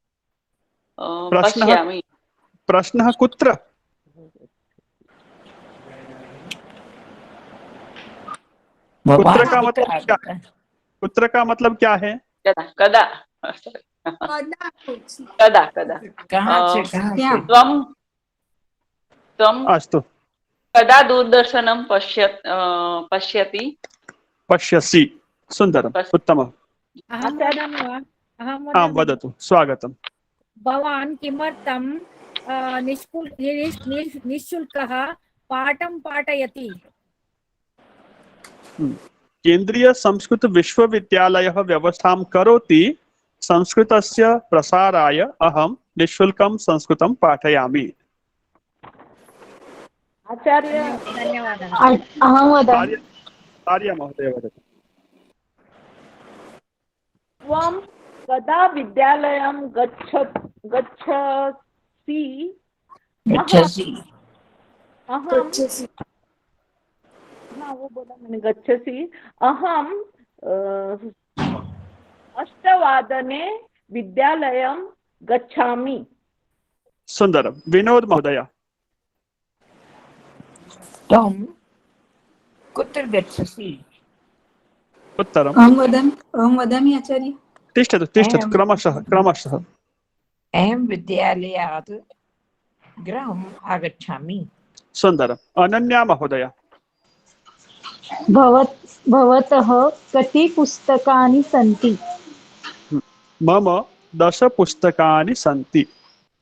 पश्यामि। प्रश्नः कुत्र। कुत्र का मतलब क्या है। कदा त्वं अस्तु। कदा दूरदर्शनं पश्यसि। सुन्दरम्, उत्तमम्। आं वदतु, स्वागतम्। भवान् किमर्थं निःशुल्कः पाठं पाठयति। केन्द्रीय संस्कृत विश्वविद्यालयः व्यवस्थां करोति। संस्कृतस्य प्रसाराय अहं निःशुल्कं संस्कृतं पाठयामि। आचार्य धन्यवादः। अहं वदामि। आर्य महोदय वदतु। त्वं कदा विद्यालयं गच्छसि। हाँ वो बोला मैंने गच्छसि। अहं 8 विद्यालयं गच्छामि। सुन्दरं। विनोद महोदय। त्वं कुत्र गच्छसि। उत्तरम्। अहं वदामि आचार्य। तिष्ठतु क्रमशः। अहं विद्यालयात् गृहम् आगच्छामि। सुन्दरम्। अनन्या महोदय। भवतः कति पुस्तकानि सन्ति। मम 10 पुस्तकानि सन्ति।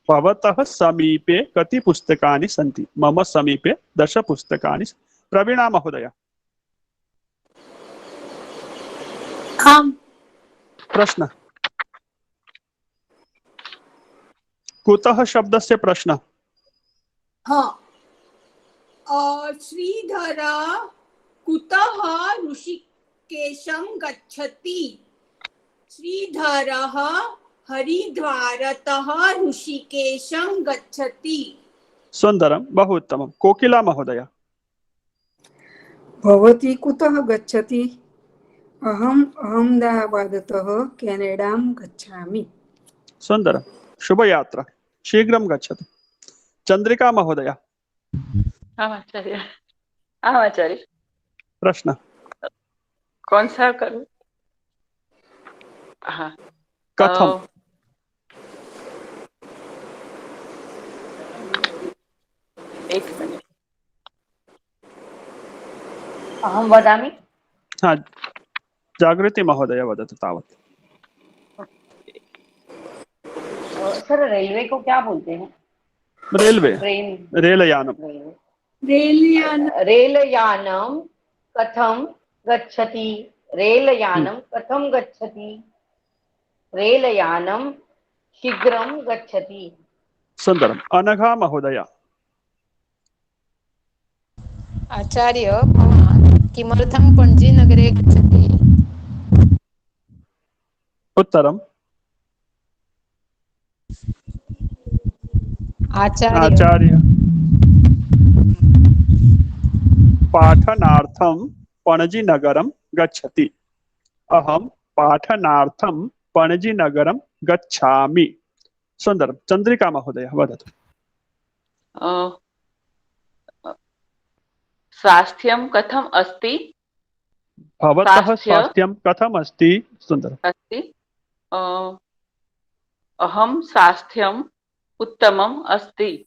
भवतः समीपे कति पुस्तकानि सन्ति। मम समीपे 10 पुस्तकानि। प्रवीणा महोदय। आम्। प्रश्न। कुतः शब्दस्य प्रश्न। श्रीधर कुतः ऋषिकेशं गच्छति। श्रीधरः हरिद्वारतः ऋषिकेशं गच्छति। सुन्दरं, बहु उत्तमं। कोकिला महोदय। भवती कुतः गच्छति। अहम् अहमदाबादतः केनेडां गच्छामि। सुन्दरं, शुभयात्रा, शीघ्रं गच्छतु। चन्द्रिका महोदय। आचार्य। प्रश्न। कौन सा करूं। कथम। एक मिनट। अहं वदामि। हाँ, जागृति महोदय वदतु तावत्। सर रेलवे को क्या बोलते हैं। रेलयानम। रेलयानं कथं गच्छति। रेलयानं कथं गच्छति। रेलयानं शीघ्रं गच्छति। सुन्दरम्। अनघा महोदय। आचार्य भवान् किमर्थं पणजीनगरे गच्छति? उत्तरम् आचार्य पाठनार्थं पणजीनगरं गच्छति। अहं पाठनार्थं पणजीनगरं गच्छामि। सुन्दरं। चन्द्रिका महोदय वदतु। स्वास्थ्यं कथम् अस्ति? भवतः स्वास्थ्यं कथम् अस्ति? सुन्दरम्। अस्ति। अहं स्वास्थ्यम् उत्तमम् अस्ति।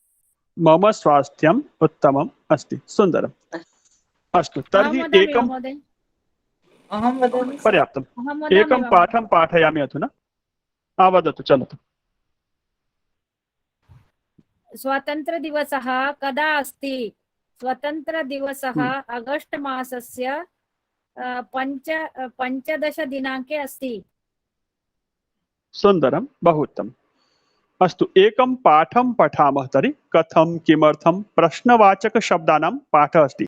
मम स्वास्थ्यम् उत्तमम् अस्ति। सुन्दरम्। अस्तु तर्हि एकं पर्याप्तम्। एकं पाठं पाठयामि अधुना। वदतु चलतु। स्वतन्त्रदिवसः कदा अस्ति? स्वतन्त्रदिवसः अगस्ट् मासस्य 15 दिनाङ्के अस्ति। सुन्दरं, बहु उत्तमम्। अस्तु एकं पाठं पठामः तर्हि। कथं किमर्थं प्रश्नवाचकशब्दानां पाठः अस्ति।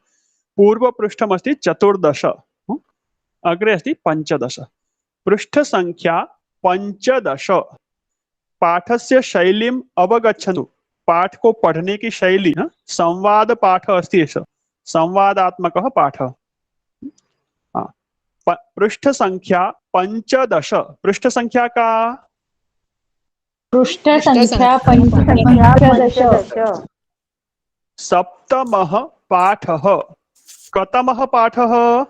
पूर्वपृष्ठमस्ति 14, अग्रे अस्ति 15। पृष्ठसङ्ख्या 15। पाठस्य शैलीम् अवगच्छन्तु। पाठ को पढ़ने की शैली संवाद पाठ अस्ति। एष संवादात्मकः पाठः। पृष्ठ संख्या 15। पृष्ठ संख्या का? पृष्ठ संख्या 15। सप्तमः पाठः। कतमः पाठः?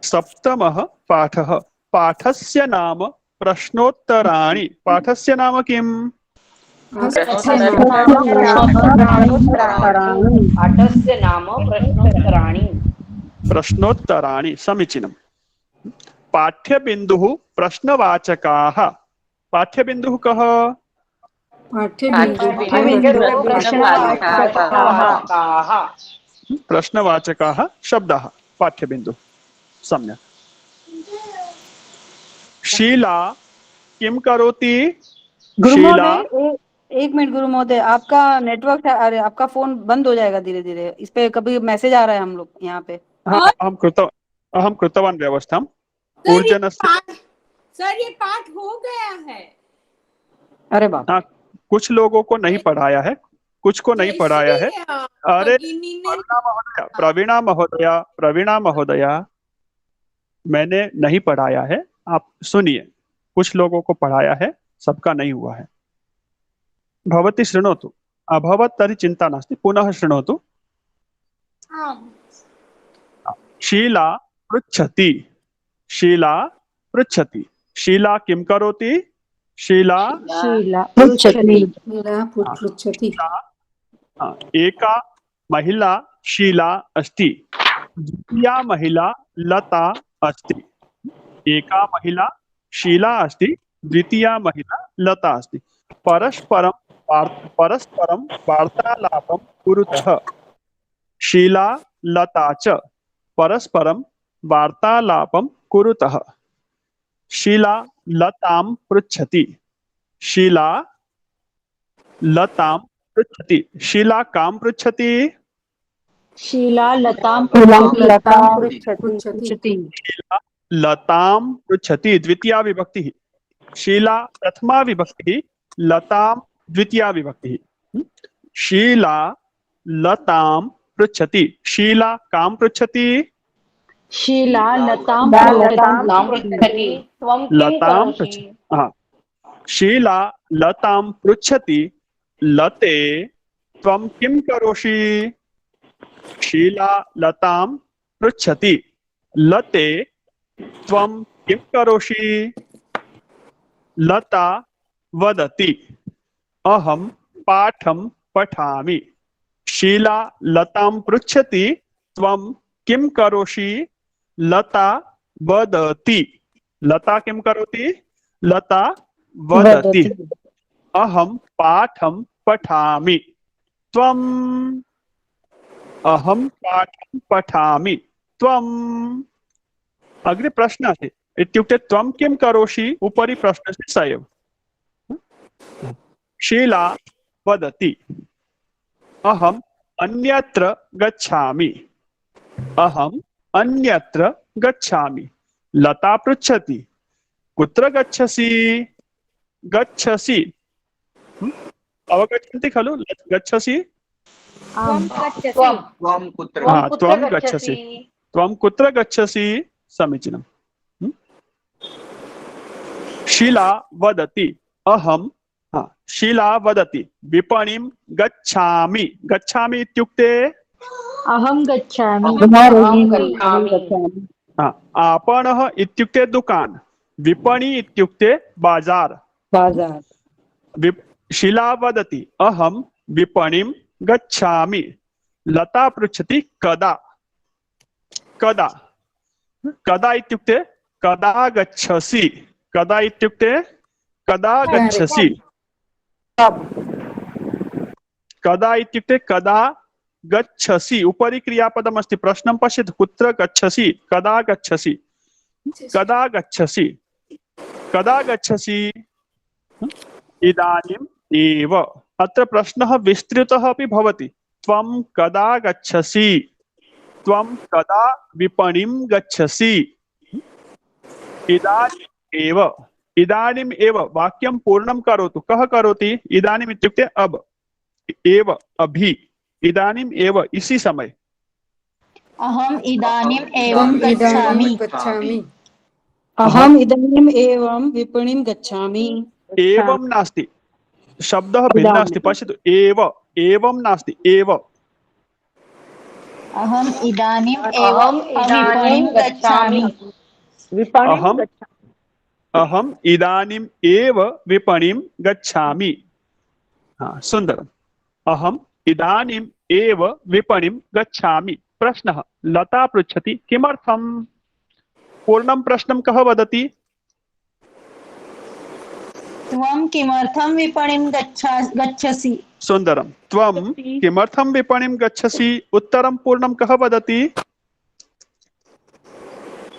सप्तमः पाठः। पाठस्य नाम प्रश्नोत्तराणि। पाठस्य नाम किम्? पाठस्य नाम प्रश्नोत्तराणि। प्रश्नोत्तराणि, समीचीनम्। पाठ्यबिन्दुः प्रश्नवाचकाः। पाठ्यबिन्दुः कः? प्रश्नवाचकाः शब्दाः पाठ्यबिन्दुः। सम्यक्। शीला किम करोति? गुरु महोदय एक मिनट गुरु महोदय, आपका नेटवर्क है, अरे आपका फोन बंद हो जाएगा धीरे धीरे। इस पे कभी मैसेज आ रहा है हम लोग यहाँ पे। अहं कृतवान् व्यवस्थां। सर ये पाठ हो गया है। अरे बाप। कुछ लोगों को नहीं पढ़ाया है, कुछ को नहीं पढ़ाया है। अरे प्रवीणा महोदया मैंने नहीं पढ़ाया है। आप सुनिए, कुछ लोगों को पढ़ाया है, सबका नहीं हुआ है। भवती शृणोतु। अभवत् तर्हि चिंता नास्ति, पुनः शृणोतु। शीला पृच्छति। शीला पृच्छति। शीला किं करोति? शीला पृच्छति। एका महिला शीला अस्ति। द्वितीया महिला लता अस्ति। एका महिला शीला अस्ति, द्वितीया महिला लता अस्ति। परस्परं वार्तालापं कुरुतः। शीला लता च परस्परं वार्तालापं कुरुतः। शीला लतां पृच्छति। शीला लतां पृच्छति। शीला कां पृच्छति? शीला लतां पृच्छति। लतां पृच्छति द्वितीया विभक्तिः। शीला प्रथमा विभक्तिः, लतां द्वितीया विभक्तिः। शीला लतां पृच्छति। शीला कां पृच्छति? शीला लतां पृच्छति। लतां पृच्छति। शीला लतां पृच्छति। लते त्वं किं करोषि? शीला लतां पृच्छति। लते त्वं किं करोषि? लता वदति अहं पाठं पठामि। शीला लतां पृच्छति त्वं किं करोषि? लता वदति। लता किं करोति? लता वदति अहं पाठं पठामि। त्वम् अहं पाठं पठामि। त्वम् अग्रे प्रश्न अस्ति। इत्युक्ते त्वं किं करोषि? उपरि प्रश्नस्य स एव। शीला वदति अहम अन्यत्र गच्छामि। अहम अन्यत्र गच्छामि। लता पृच्छति कुत्र गच्छसि? गच्छसि अवगच्छन्ति खलु? गच्छसि त्वं गच्छसि त्वं कुत्र हाँ, त्वं गच्छसि। त्वं कुत्र गच्छसि? समीचीनम्। शीला वदति अहम शीला वदति विपणिं गच्छामि। गच्छामि इत्युक्ते अहं गच्छामि। आपणः इत्युक्ते दुकान, विपणि इत्युक्ते बाजार। शीला वदति अहम विपणिं गच्छामि। लता पृच्छति कदा? कदा? कदा इत्युक्ते कदा गच्छसि? कदा इत्युक्ते कदा गच्छसि? कदा इत्युक्ते कदा गच्छसि? उपरि क्रियापदम् अस्ति। प्रश्नं पश्यतु, कुत्र गच्छसि? कदा गच्छसि? कदा गच्छसि? कदा गच्छसि? इदानीम् एव। अत्र प्रश्नः विस्तृतः अपि भवति। त्वं कदा गच्छसि? त्वं कदा विपणिं गच्छसि? इदानीम् एव। इदानीम् एव वाक्यं पूर्णं करोतु। कः करोति? इदानीम् इत्युक्ते अब, एव, अभी, इदानीम् एव, इसी समय। अहम् इदानीम् एवं गच्छामि। अहम् इदानीम् एवं विपणिं गच्छामि। एवं नास्ति, शब्दः भिन्नः अस्ति। पश्यतु, एव, एवं नास्ति, एव। अहम् इदानीम् एवं विपणिं गच्छामि। अहम् इदानीम् एव विपणिं गच्छामि। हाँ, सुन्दरम्। अहम् इदानीम् एव विपणिं गच्छामि। प्रश्नः, लता पृच्छति किमर्थम्? पूर्णं प्रश्नं कः वदति? त्वं किमर्थं विपणिं गच्छसि? सुन्दरं। त्वं किमर्थं विपणिं गच्छसि? उत्तरं पूर्णं कः वदति?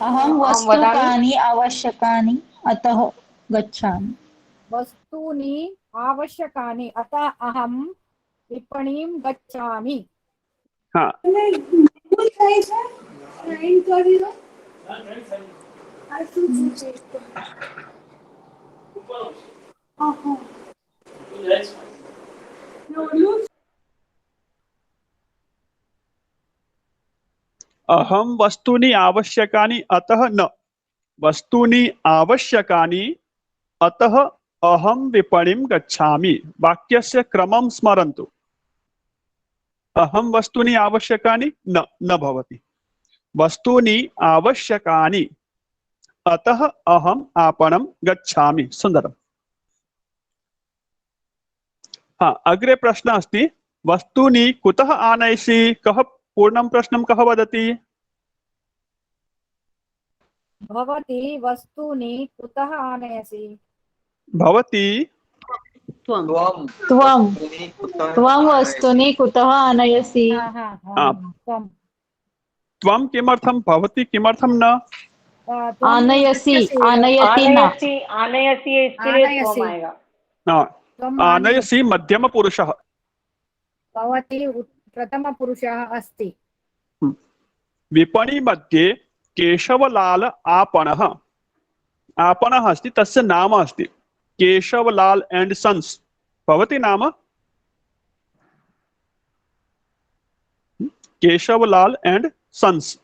अहं वस्तूनि आवश्यकानि अतः गच्छामि। वस्तूनि आवश्यकानि अतः अहं विपणिं गच्छामि। हाँ, अहं वस्तूनि आवश्यकानि अतः न। वस्तूनि आवश्यकानि अतः अहं विपणिं गच्छामि। वाक्यस्य क्रमं स्मरन्तु। अहं वस्तूनि आवश्यकानि न भवति। वस्तूनि आवश्यकानि अतः अहम् आपणं गच्छामि। सुन्दरम्। हाँ, अग्रे प्रश्नः अस्ति, वस्तूनि कुतः आनयसि? कः पूर्णं प्रश्नं कः वदति? भवती वस्तूनि कुतः आनयसि? भवती त्वं वस्तूनि कुतः आनयसि? त्वं किमर्थं? भवती किमर्थं न? आनयसि, आनयति न। आनयसि इसके लिए त्वं आएगा। आनयसि मध्यमपुरुषः। भवती प्रथमपुरुषः अस्ति। विपणि मध्ये केशवलाल आपणः। आपणः अस्ति, तस्य नाम अस्ति केशवलाल एंड सन्स। भवती नाम? Keshavlal and sons.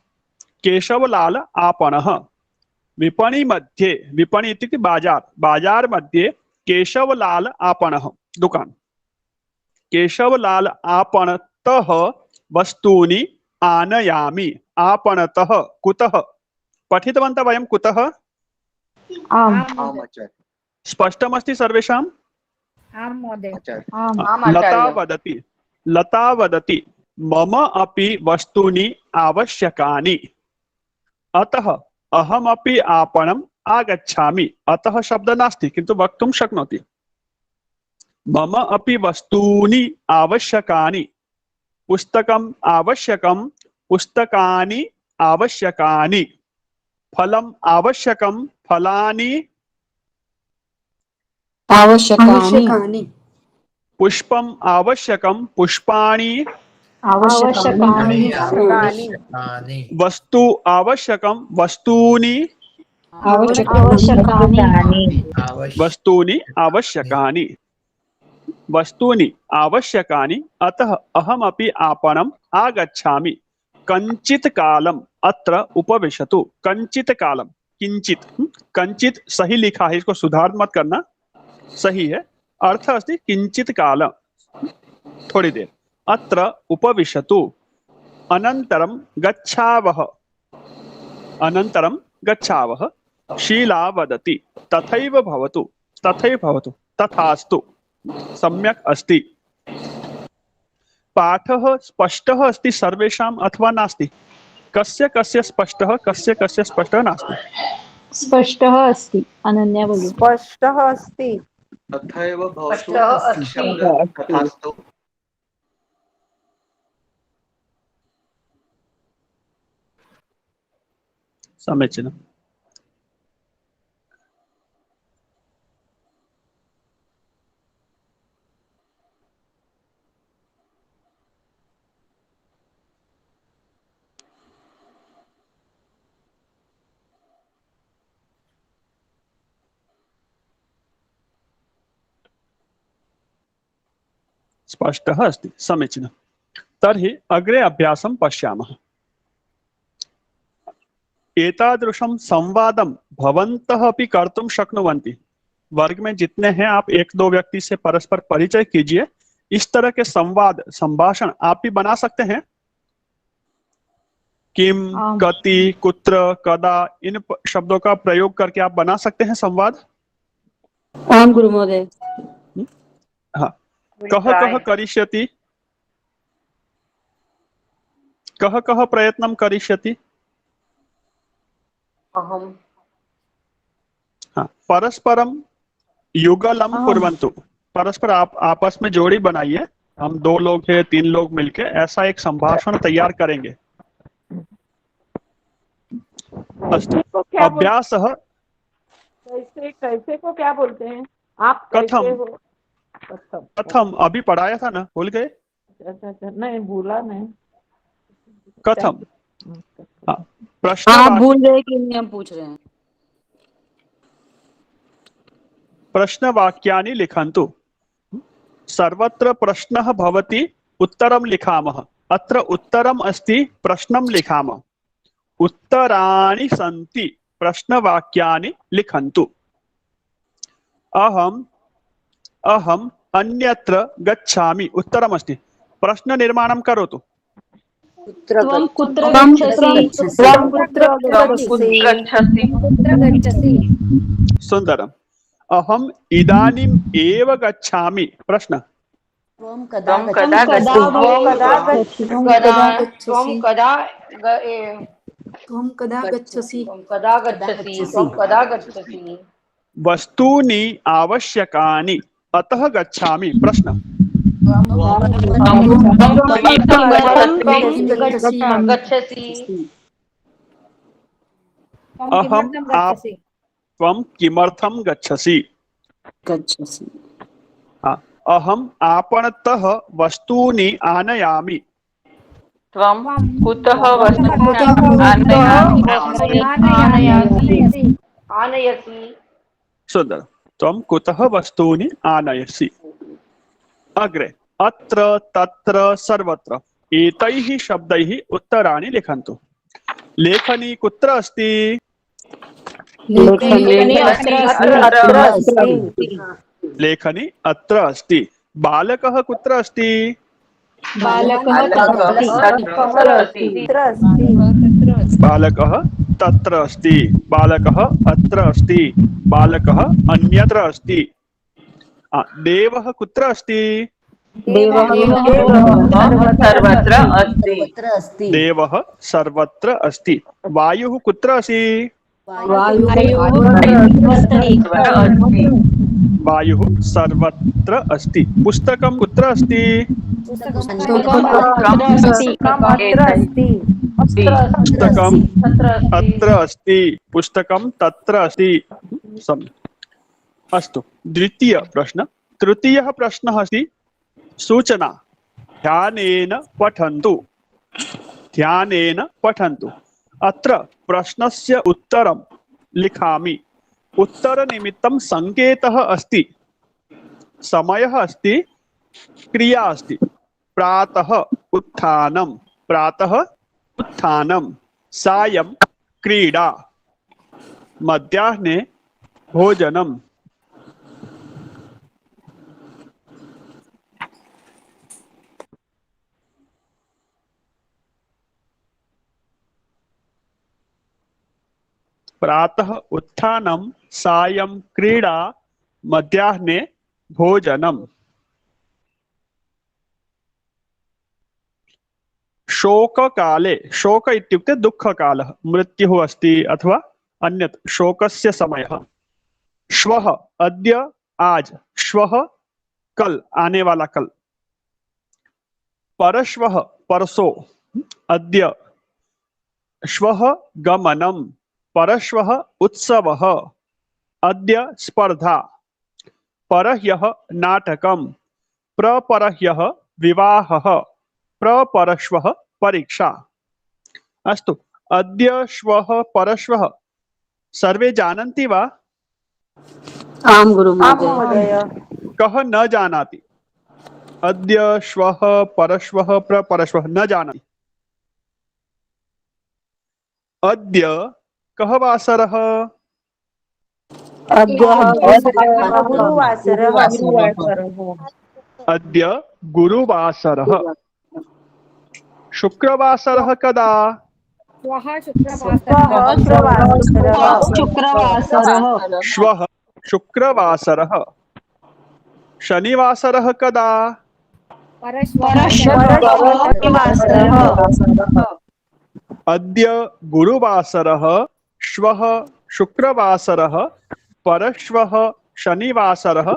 केशवलाल आपणः। विपणि मध्ये, विपणि इत्युक्ते बाजार, बाजार मध्ये केशवलाल आपणः, दुकान। केशवलाल आपणतः वस्तूनि आनयामि। आपणतः कुतः? पठितवन्तः वयं कुतः? स्पष्टमस्ति सर्वेषाम्? आं महोदय। लता वदति मम अपि वस्तूनि आवश्यकानि अतः अहमपि आपणम् आगच्छामि। अतः शब्दः नास्ति, किन्तु वक्तुं शक्नोति। मम अपि वस्तूनि आवश्यकानि। पुस्तकम् आवश्यकं, पुस्तकानि आवश्यकानि। फलम् आवश्यकं, फलानि आवश्यकानि। पुष्पम आवश्यकम पुष्पाणि आवश्यकानि वस्तु आवश्यकम वस्तूनि वस्तूनि आवश्यकानि वस्तूनि आवश्यकानि अतः अहमपि आपणम् आगच्छामि कंचित कालम अत्र उपविशतु। कंचित कालम किंचित कंचित सही लिखा है, इसको सुधार मत करना, सही है। अर्थ अस्ति किंचित कालम थोड़ी देर, अत्र उपविशतु, अनन्तरं गच्छावः शीला वदति तथैव भवतु तथास्तु सम्यक् अस्ति। पाठः स्पष्टः अस्ति सर्वेषाम् अथवा नास्ति? कस्य कस्य स्पष्टः कस्य कस्य स्पष्टः नास्ति? स्पष्टः अस्ति। अनन्या बोलो। स्पष्टः अस्ति। तथैव भवतु तथास्तु। समीचीनम्। स्पष्टः अस्ति, समीचीनम्। तर्हि अग्रे अभ्यासं पश्यामः। एतादृशं संवादं भवन्तः अपि कर्तुं शक्नुवन्ति। वर्ग में जितने हैं आप एक दो व्यक्ति से परस्पर परिचय कीजिए। इस तरह के संवाद संभाषण आप भी बना सकते हैं। किम, कति, कुत्र, कदा इन शब्दों का प्रयोग करके आप बना सकते हैं संवाद। आम गुरु महोदय। हाँ, कः करिष्यति, कः प्रयत्नं करिष्यति। अहम। हाँ, परस्परम युगलम कुर्वन्तु। परस्पर आप आपस में जोड़ी बनाइए। हम 2 लोग हैं 3 लोग मिलके ऐसा एक संभाषण तैयार करेंगे। अभ्यासः कैसे को क्या बोलते हैं आप? कथम अभी पढ़ाया था ना, भूल गए? अच्छा, नहीं भूला नहीं। कथम। हाँ, प्रश्न आप भूल गए कि नहीं, हम पूछ रहे हैं। प्रश्नवाक्यानि लिखन्तु। सर्वत्र प्रश्नः भवति, उत्तरं लिखामः। अत्र उत्तरम् अस्ति, प्रश्नं लिखामः। उत्तराणि सन्ति, प्रश्नवाक्यानि लिखन्तु। अहम् अन्यत्र गच्छामि, उत्तरमस्ति। प्रश्न निर्माणं करोतु। त्वं कुत्र गच्छसि। सुंदरम। अहम इदानीम एव गच्छामि, प्रश्न। त्वं कदा गच्छसि। वस्तूनि आवश्यकानि अतः गच्छामि, प्रश्न। अहम आप त्वं किमर्थं गच्छसि। अहम आपणतः वस्तूनि आनयामि। त्वं कुतः आनयसि। सुंदर। त्वं कुतः वस्तूनि आनयसि। अग्रे अत्र तत्र सर्वत्र एतैः शब्दैः उत्तराणि लिखन्तु। लेखनी कुत्र अस्ति? लेखनी अत्र अस्ति। बालकः कुत्र अस्ति? बालकः तत्र अस्ति। बालकः अत्र अस्ति। बालकः अन्यत्र अस्ति। देवः कुत्र अस्ति? सर्वत्र अस्ति। देवः सर्वत्र अस्ति। वायुः कुत्र अस्ति? वायुः सर्वत्र अस्ति। पुस्तकं कुत्र अस्ति? पुस्तकम् अत्र अस्ति। पुस्तकं तत्र अस्ति। अस्तु, द्वितीय प्रश्न। तृतीयः प्रश्नः अस्ति सूचना ध्यानेन पठन्तु, ध्यानेन पठन्तु। अत्र प्रश्नस्य उत्तरं लिखामि। उत्तरनिमित्तं संकेतः अस्ति, समयः अस्ति, क्रिया अस्ति। प्रातः उत्थानं, प्रातः उत्थानं, सायं क्रीडा, मध्याह्ने भोजनम्। प्रातः उत्थानं, सायं क्रीडा, मध्याह्ने भोजनम्। शोककाले, शोक इत्युक्ते दुःखकालः, मृत्युः अस्ति अथवा अन्यत् शोकस्य समयः। श्वः अद्य, आज, श्वः कल, आने वाला कल। परश्वः परसों, अद्य, श्वः गमनम्, परश्वः उत्सवः, अद्य स्पर्धा। परह्यः नाटकम्, प्रपरह्यः विवाहः, प्रपरश्वः परीक्षा। अस्तु, अद्य, श्वः, परश्वः सर्वे जानन्ति वा? आम गुरु महोदय। कः न जानाति? अद्य, श्वः, परश्वः, प्रपरश्वः न जानाति। अद्य कः वासरः? अद्य गुरुवासरः। शुक्रवासरः कदा? श्वः शुक्रवासरः। शनिवासरः कदा? अद्य गुरुवासरः, श्वः शुक्रवासरः, परश्वः शनिवासरः।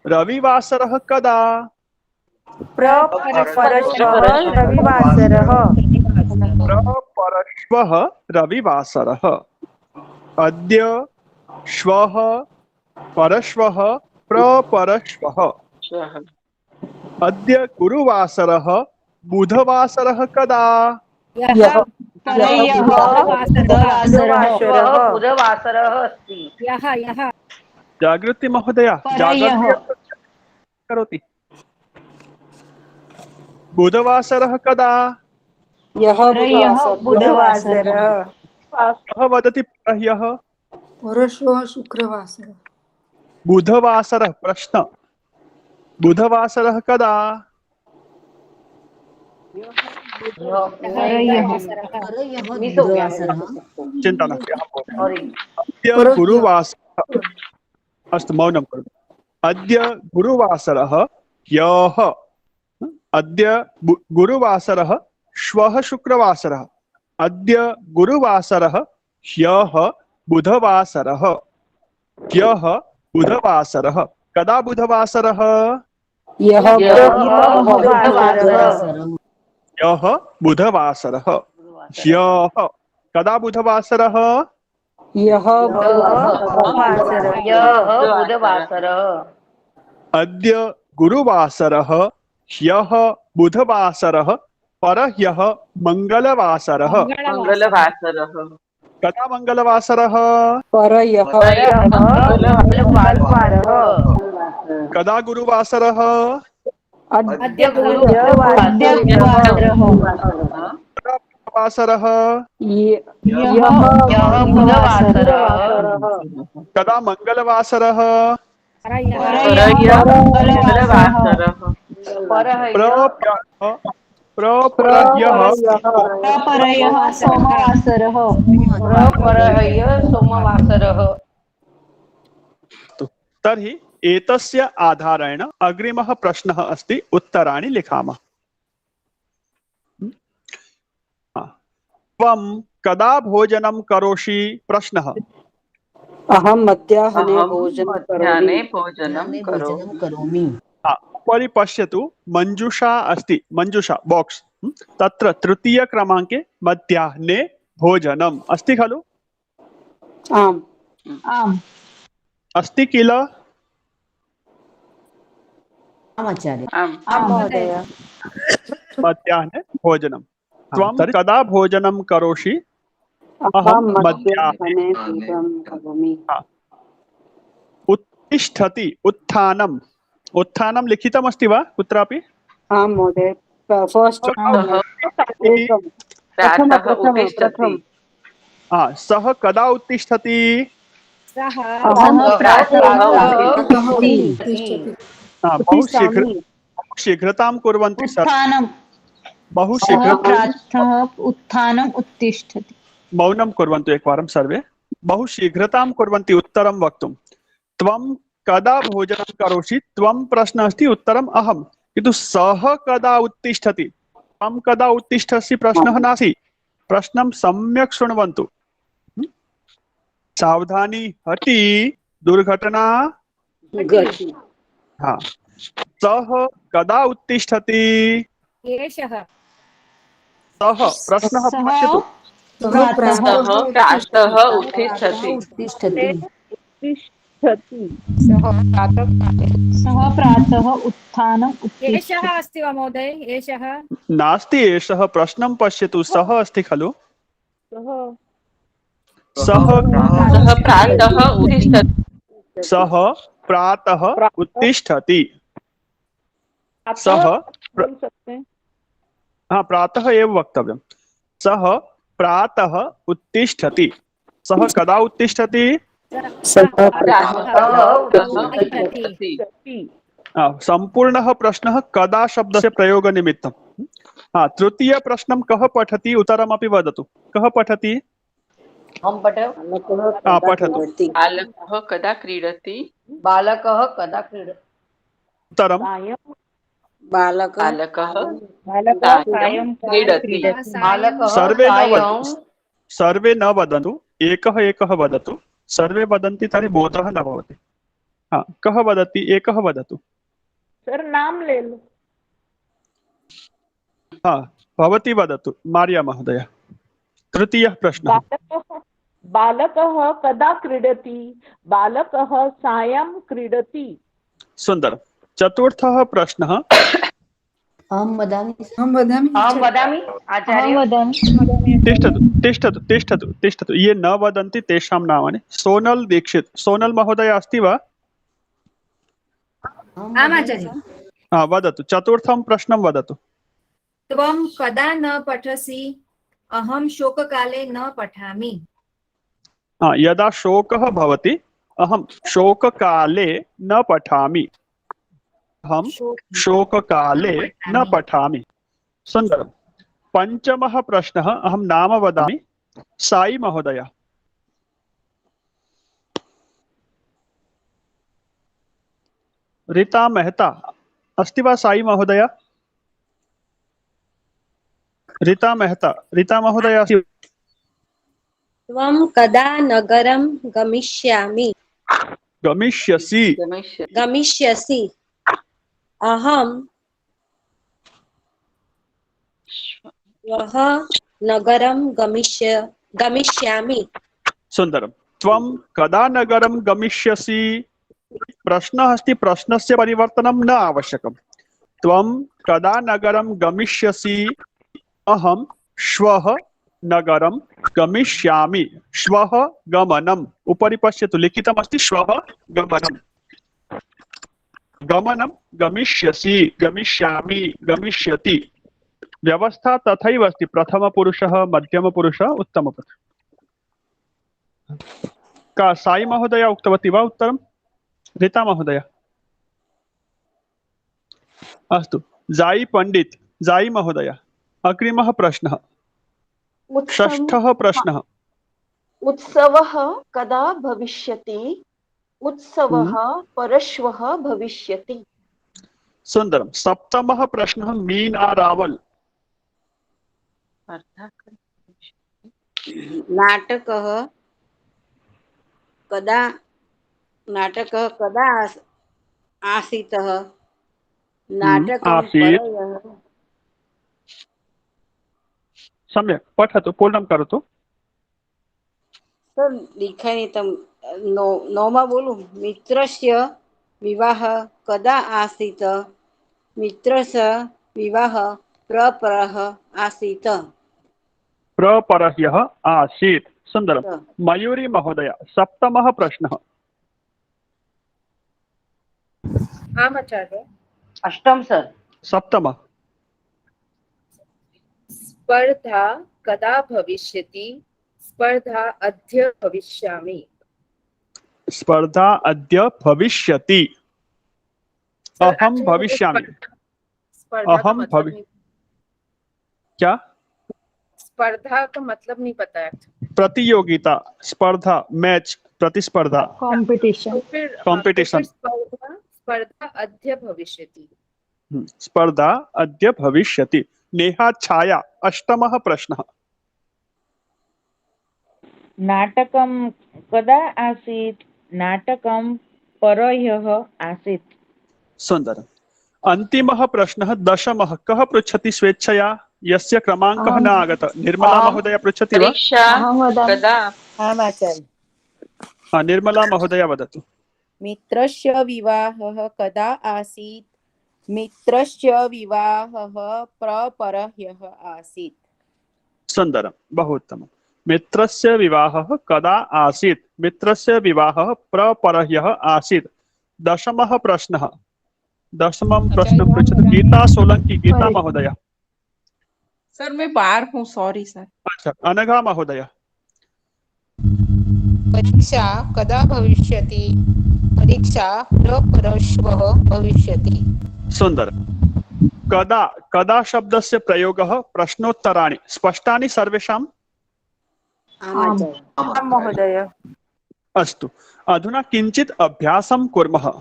रविवासरः कदा? प्रपरश्वः रविवासरः। अद्य, श्वः, परश्वः, प्रपरश्वः। अद्य गुरुवासरः, बुधवासरः कदा? बुधवासरः अस्ति। जागृति महोदय, जागृति करोति। बुधवासरः कदा? बुधवासरः। कः वदति परह्यः? परश्वः शुक्रवासरः। बुधवासरः, प्रश्न। बुधवासरः कदा? चिंता नास्ति, अद्य गुरुवासरः। अस्तु, मौनं करोतु। अद्य गुरुवासरः, ह्यः। अद्य गुरुवासरः, श्वः शुक्रवासरः। अद्य गुरुवासरः, ह्यः बुधवासरः। ह्यः बुधवासरः। कदा बुधवासरः? ह्यः बुधवासरः। ह्यः कदा बुधवासरः? अद्य गुरुवासरः, ह्यः बुधवासरः, परह्यः मंगलवासरः। कदा मंगलवासरः? कदा गुरुवासरः? अद्य वासरः? कदा मंगलवासरः? सोमवासरः। तर्हि एतस्य आधारेण अग्रिमः प्रश्नः अस्ति, उत्तराणि लिखामः। त्वं कदा भोजनं करोषि? प्रश्नः। अहं मध्याह्ने भोजनं करोमि। उपरि पश्यतु, मंजुषा अस्ति, मंजुषा बॉक्स। तत्र तृतीय क्रमांके मध्याह्ने भोजनम् अस्ति खलु? आम् अस्ति किल? आचार्य आम् महोदय मध्याह्ने भोजनं त्वं कदा भोजनं करोषि अहं मध्याह्ने भोजनं करोमि उत्तिष्ठति उत्थानम् उत्थानं लिखितमस्ति वा कुत्रापि आं महोदय फर्स्ट सः एकं प्रथम प्रातः प्रथम उत्तिष्ठति प्रथम सः कदा उत्तिष्ठति अहं प्रातः उत्तिष्ठति बहु शीघ्रतां कुर्वन्ति उत्थानं बहु सः शीघ्र प्रातः उत्थानम् उत्तिष्ठति मौनं कुर्वन्तु एकवारं सर्वे बहु शीघ्रतां कुर्वन्ति उत्तरं वक्तुं त्वं कदा भोजनं करोषि त्वं प्रश्नः अस्ति उत्तरम् अहं किन्तु सः कदा उत्तिष्ठति त्वं कदा उत्तिष्ठसि प्रश्नः नास्ति प्रश्नं सम्यक् शृण्वन्तु सावधानी हटि दुर्घटना हाँ सः कदा उत्तिष्ठति एषः सः प्रश्नः पश्यतु सः प्रातः उत्तिष्ठति सः प्रातः उत्थानम् एषः अस्ति वा महोदय एषः नास्ति एषः प्रश्नं पश्यतु सः अस्ति खलु सः प्रातः उत्तिष्ठति सः प्रातः उत्तिष्ठति सः हाँ प्रातः एव वक्तव्यं सः प्रातः उत्तिष्ठति सः कदा उत्तिष्ठति सम्पूर्णः प्रश्नः कदा शब्दस्य प्रयोगनिमित्तं तृतीय प्रश्नं कः पठति उत्तरमपि वदतु कः पठति पठतु बालकः कदा क्रीडति बालकः कदा क्रीडति उत्तरं बालकः सायं क्रीडति सर्वे न वदन्तु एकः एकः वदतु सर्वे वदन्ति तर्हि बोधः न भवति कः वदति एकः वदतु सर नाम ले लो भवती वदतु मार्या महोदय तृतीयः प्रश्नः बालकः कदा क्रीडति बालकः सायं क्रीडति सुन्दरं चतुर्थः प्रश्नः अहं वदामि आचार्य तिष्ठतु ये न वदन्ति तेषां नामानि सोनल दीक्षित सोनल महोदय अस्ति वा वदतु चतुर्थं प्रश्नं वदतु त्वं कदा न पठसि अहं शोककाले न पठामि यदा शोकः भवति अहं शोककाले न पठामि अहं शोककाले न पठामि सुन्दरं पञ्चमः प्रश्नः अहं नाम वदामि साई महोदय रीता मेहता अस्ति वा साई महोदय रीता महोदय अस्ति त्वं कदा नगरं गमिष्यसि अहं श्वः नगरं गमिष्यामि सुन्दरं त्वं कदा नगरं गमिष्यसि प्रश्नः अस्ति प्रश्नस्य परिवर्तनं न आवश्यकं त्वं कदा नगरं गमिष्यसि अहं श्वः नगरं गमिष्यामि श्वः गमनम् उपरि पश्यतु लिखितमस्ति श्वः गमनं गमिष्यसि गमिष्यामि गमिष्यति व्यवस्था तथैव अस्ति प्रथमपुरुषः मध्यमपुरुषः उत्तमपुरुषः का साई महोदय उक्तवती वा उत्तरं रीता महोदय अस्तु जाई पंडित जाई महोदय अग्रिमः प्रश्नः षष्ठः प्रश्नः उत्सवः कदा भविष्यति उत्सवः परश्वः भविष्यति सुन्दरं सप्तमः प्रश्नः मीना रावल नाटकः कदा आसीतः नाटकं सम्यक् पठतु पूर्णं करोतु सर लिखनितं नोमा बोलू मित्रस्य विवाहः कदा आसीत् मित्रस्य विवाह प्रपरः आसीत् प्रपरह्यः आसीत्। सुन्दरं। मयूरी महोदय, सप्तमः प्रश्नः। आम् आचार्य। अष्टम सर। सप्तमः। स्पर्धा कदा भविष्यति? स्पर्धा अद्य भविष्यामि। स्पर्धा अद्य भविष्यति। अहम भविष्यामि। अहम क्या? स्पर्धा का मतलब नहीं पता है। प्रतियोगिता, स्पर्धा, मैच, प्रतिस्पर्धा, कंपटीशन। कंपटीशन। स्पर्धा अद्य भविष्यति। स्पर्धा अद्य भविष्यति। नेहा छाया, अष्टमः प्रश्नः। नाटकं कदा आसीत्? नाटकं परह्यः आसीत्। सुन्दरम्। अन्तिमः प्रश्नः दशमः। कः पृच्छति स्वेच्छया? यस्य क्रमाङ्कः न आगतः। निर्मला महोदया पृच्छति वा? निर्मला महोदया वदतु। मित्रस्य विवाहः कदा आसीत्? मित्रस्य विवाहः प्रपरह्यः आसीत्। सुन्दरं, बहु उत्तमं। मित्रस्य विवाहः कदा आसीत्? मित्रस्य विवाहः प्रपरह्यः आसीत्। दशमः प्रश्नः। दशमं प्रश्नं पृच्छतु गीता सोलंकी। गीता महोदया। सर मैं बाहर हूँ, सॉरी सर। अच्छा, अनघा महोदया। परीक्षा कदा भविष्यति? परीक्षा प्रपरश्वः भविष्यति। सुन्दर। कदा, कदा शब्दस्य प्रयोगः प्रश्नोत्तराणि स्पष्टानि सर्वेषाम्? आम् महोदय। अस्तु, अधुना किञ्चित् अभ्यासं कुर्मः।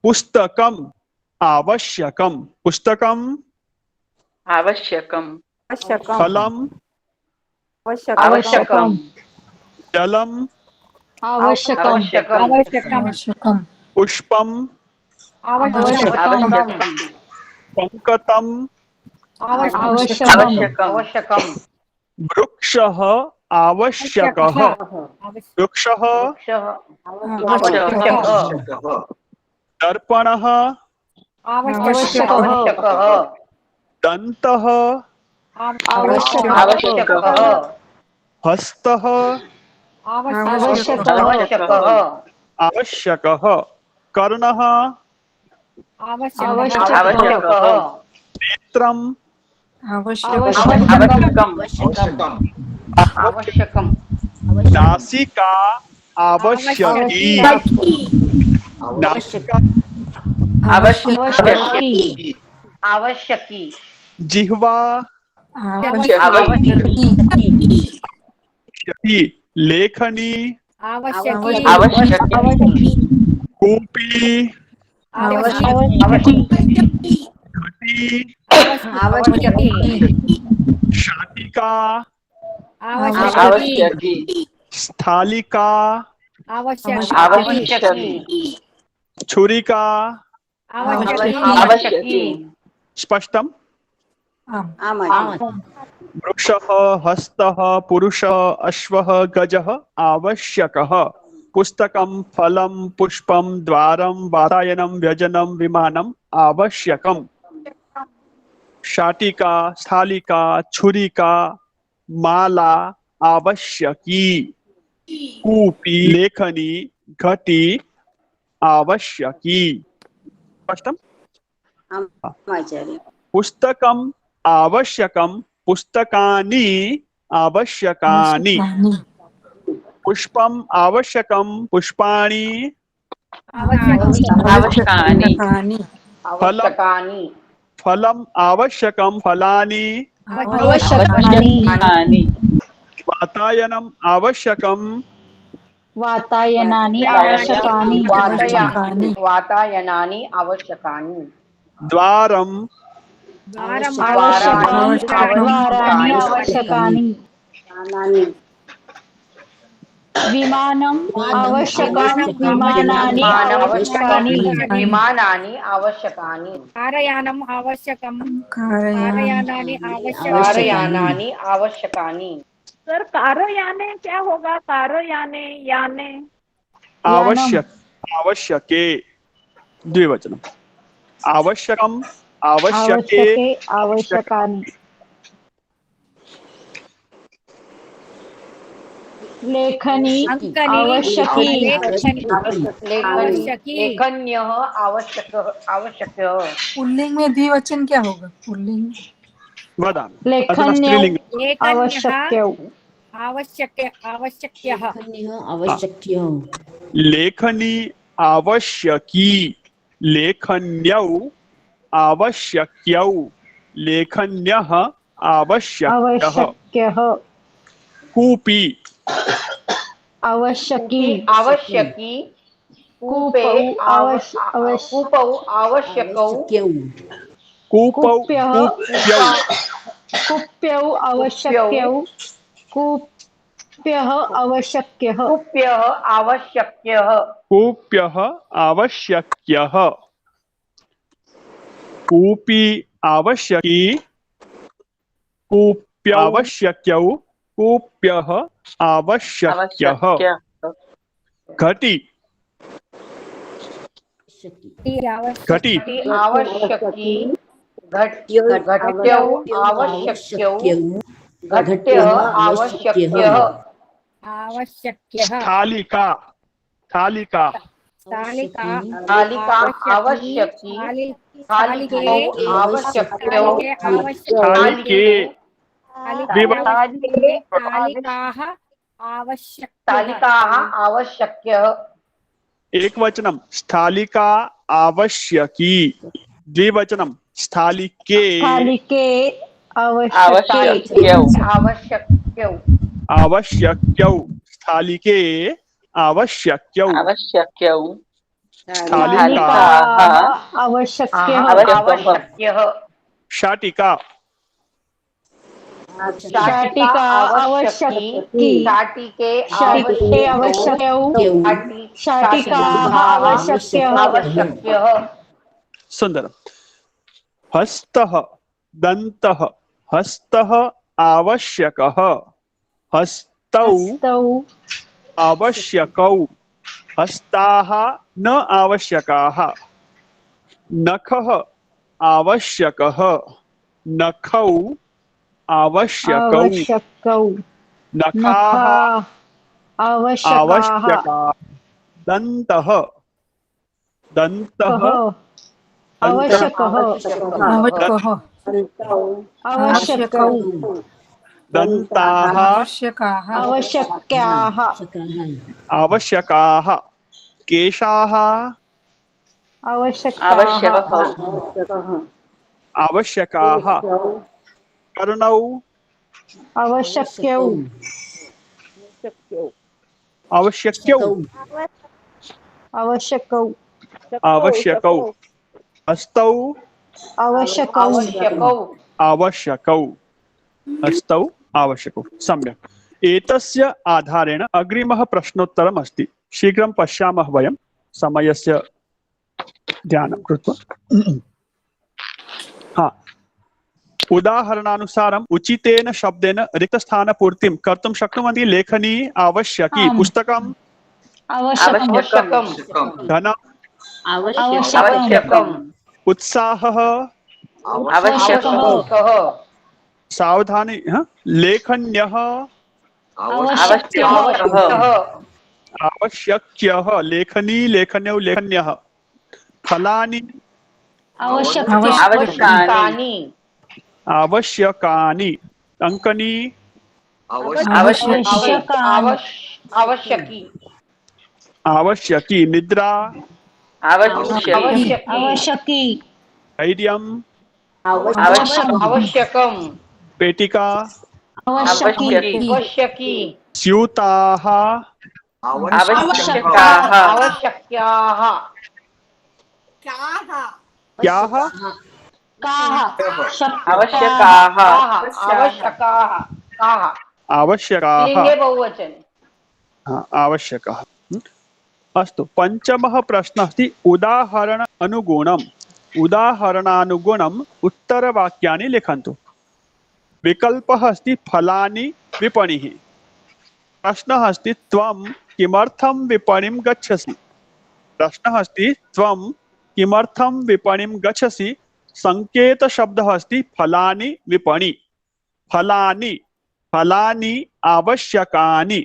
पुस्तकम् आवश्यकं। पुस्तकम् आवश्यकं। फलम् आवश्यकं। जलम् आवश्यकं। पुष्पम् आवश्यकं। पंकतम् आवश्यकं। वृक्षः आवश्यकः। वृक्षः दर्पणः आवश्यकः। दन्तः आवश्यकः। हस्तः आवश्यकः। आवश्यकः। कर्णः आवश्यकः। नेत्रम् आवश्यकं। नासिका आवश्यकी। नासिका आवश्यकी। जिह्वा आवश्यकी। लेखनी कूपी घटी शाटिका स्थालिका छुरिका स्पष्टम्? वृक्षः हस्तः पुरुषः अश्वः गजः आवश्यकः। पुस्तकं फलं पुष्पं द्वारं वातायनं व्यजनं विमानम् आवश्यकम्। शाटिका स्थालिका छुरिका माला आवश्यकी। कूपी लेखनी घटी आवश्यकी। स्पष्टम्? पुस्तकम् आवश्यकं पुस्तकानि आवश्यकानि। पुष्पम् आवश्यकं पुष्पाणि आवश्यकानि। फलम् आवश्यकं फलानि आवश्यकानि। वातायनम् आवश्यकं वातायनानि आवश्यकानि। वातायनानि आवश्यकानि। द्वारम् द्वाराणि आवश्यकानि। विमानम् आवश्यकं विमानानि आवश्यकानि। विमानानि आवश्यकानि। कारयानम् आवश्यकं कारयानानि कारयानानि आवश्यकानि। सर कारयाने क्या होगा? कारयाने याने आवश्यक आवश्यके द्विवचनम् आवश्यकम् आवश्यके आवश्यके आवश्यकानि लेखनी आवश्यकी लेखन्यः आवश्यकः पुल्लिंग में द्विवचन क्या होगा? पुल्लिंग वदामि लेखन्यौ स्त्रीलिङ्ग आवश्यक्यौ आवश्यक्यः आवश्यक्यौ लेखनी आवश्यकी लेखन्यौ आवश्यक्यौ लेखन्यः आवश्यकः आवश्यक्यः कूपी आवश्यकी आवश्यकी कूपे कूपौ आवश्यकौ कूपौ कूप्यः कूप्यौ कूप्यौ आवश्यक्यौ कूप्यः आवश्यक्यः कूप्यः आवश्यक्यः कूप्यः आवश्यक्यः कूपी आवश्यकी कूप्यावश्यक्यौ कूप्यः आवश्यक्यः घटी घटी आवश्यकी घट्यौ आवश्यक्यौ घट्यः आवश्यक्यः थालिका थालिका थालिका आवश्यकी थालिकौ आवश्यक्यौ थालिके तालिकाः आवश्यक्यः एक वचनम स्थालिका आवश्यकी द्विवचनम स्थालिके स्थालिके आवश्यक्यौ आवश्यक्यौ आवश्यक्यौ स्थालिके आवश्यक्यौ स्थालिकाः आवश्यक्यः शाटिका शाटिका आवश्यकी शाटिके आवश्यक्यौ शाटिकाः आवश्यक्यः सुंदरम हस्तः दन्तः हस्तः आवश्यकः हस्तौ आवश्यकौ हस्ताः न आवश्यकाः नखः आवश्यकः नखौ आवश्यकौ नखाः आवश्यकाः दन्तः दन्तः आवश्यकः आवश्यकौ दन्ताः आवश्यक्याः आवश्यकाः केशाः आवश्यकाः कर्णौ आवश्यक्यौ आवश्यक्यौ आवश्यकौ आवश्यकौ हस्तौ आवश्यकौ आवश्यकौ हस्तौ आवश्यकौ सम्यक् एतस्य आधारेण अग्रिमः प्रश्नोत्तरम् अस्ति शीघ्रं पश्यामः वयं समयस्य ध्यानं कृत्वा हा उदाहरणानुसारम् उचितेन शब्देन रिक्तस्थानपूर्तिं कर्तुं शक्नुवन्ति लेखनी आवश्यकी पुस्तकम् आवश्यकम् धनम् आवश्यकम् उत्साहः आवश्यकः सावधानी लेखन्यः आवश्यक्यः लेखनी लेखन्यौ लेखन्यः फलानि आवश्यकानि अंकनी आवश्यकी निद्रा आवश्यकी धैर्यम् आवश्यकम् पेटिका आवश्यकी स्यूताः आवश्यकाः क्याः आवश्यकाः लिङ्गे बहुवचन आवश्यकः अस्तु पंचमः प्रश्नः अस्ति उदाहरणानुगुणम् उत्तरवाक्यानि लिखन्तु विकल्पः अस्ति फलानि विपणिः प्रश्नः अस्ति त्वं किमर्थं विपणिं गच्छसि प्रश्नः अस्ति त्वं किमर्थं विपणिं गच्छसि संकेत शब्दः अस्ति फलानि विपणि फलानि फलानि आवश्यकानि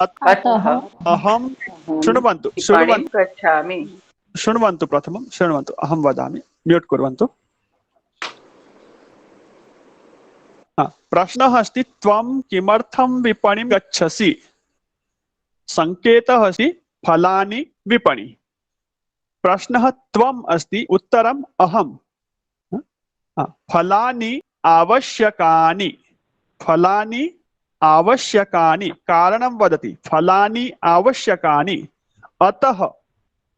अतः अहं शृण्वन्तु विपणिं गच्छामि। शृण्वन्तु प्रथमं शृण्वन्तु अहं वदामि म्यूट् कुर्वन्तु। प्रश्नः अस्ति त्वं किमर्थं विपणिं गच्छसि संकेतः अस्ति फलानि विपणि प्रश्नः त्वम् अस्ति उत्तरम् अहं फलानि आवश्यकानि फलानि आवश्यकानि कारणं वदति फलानि आवश्यकानि अतः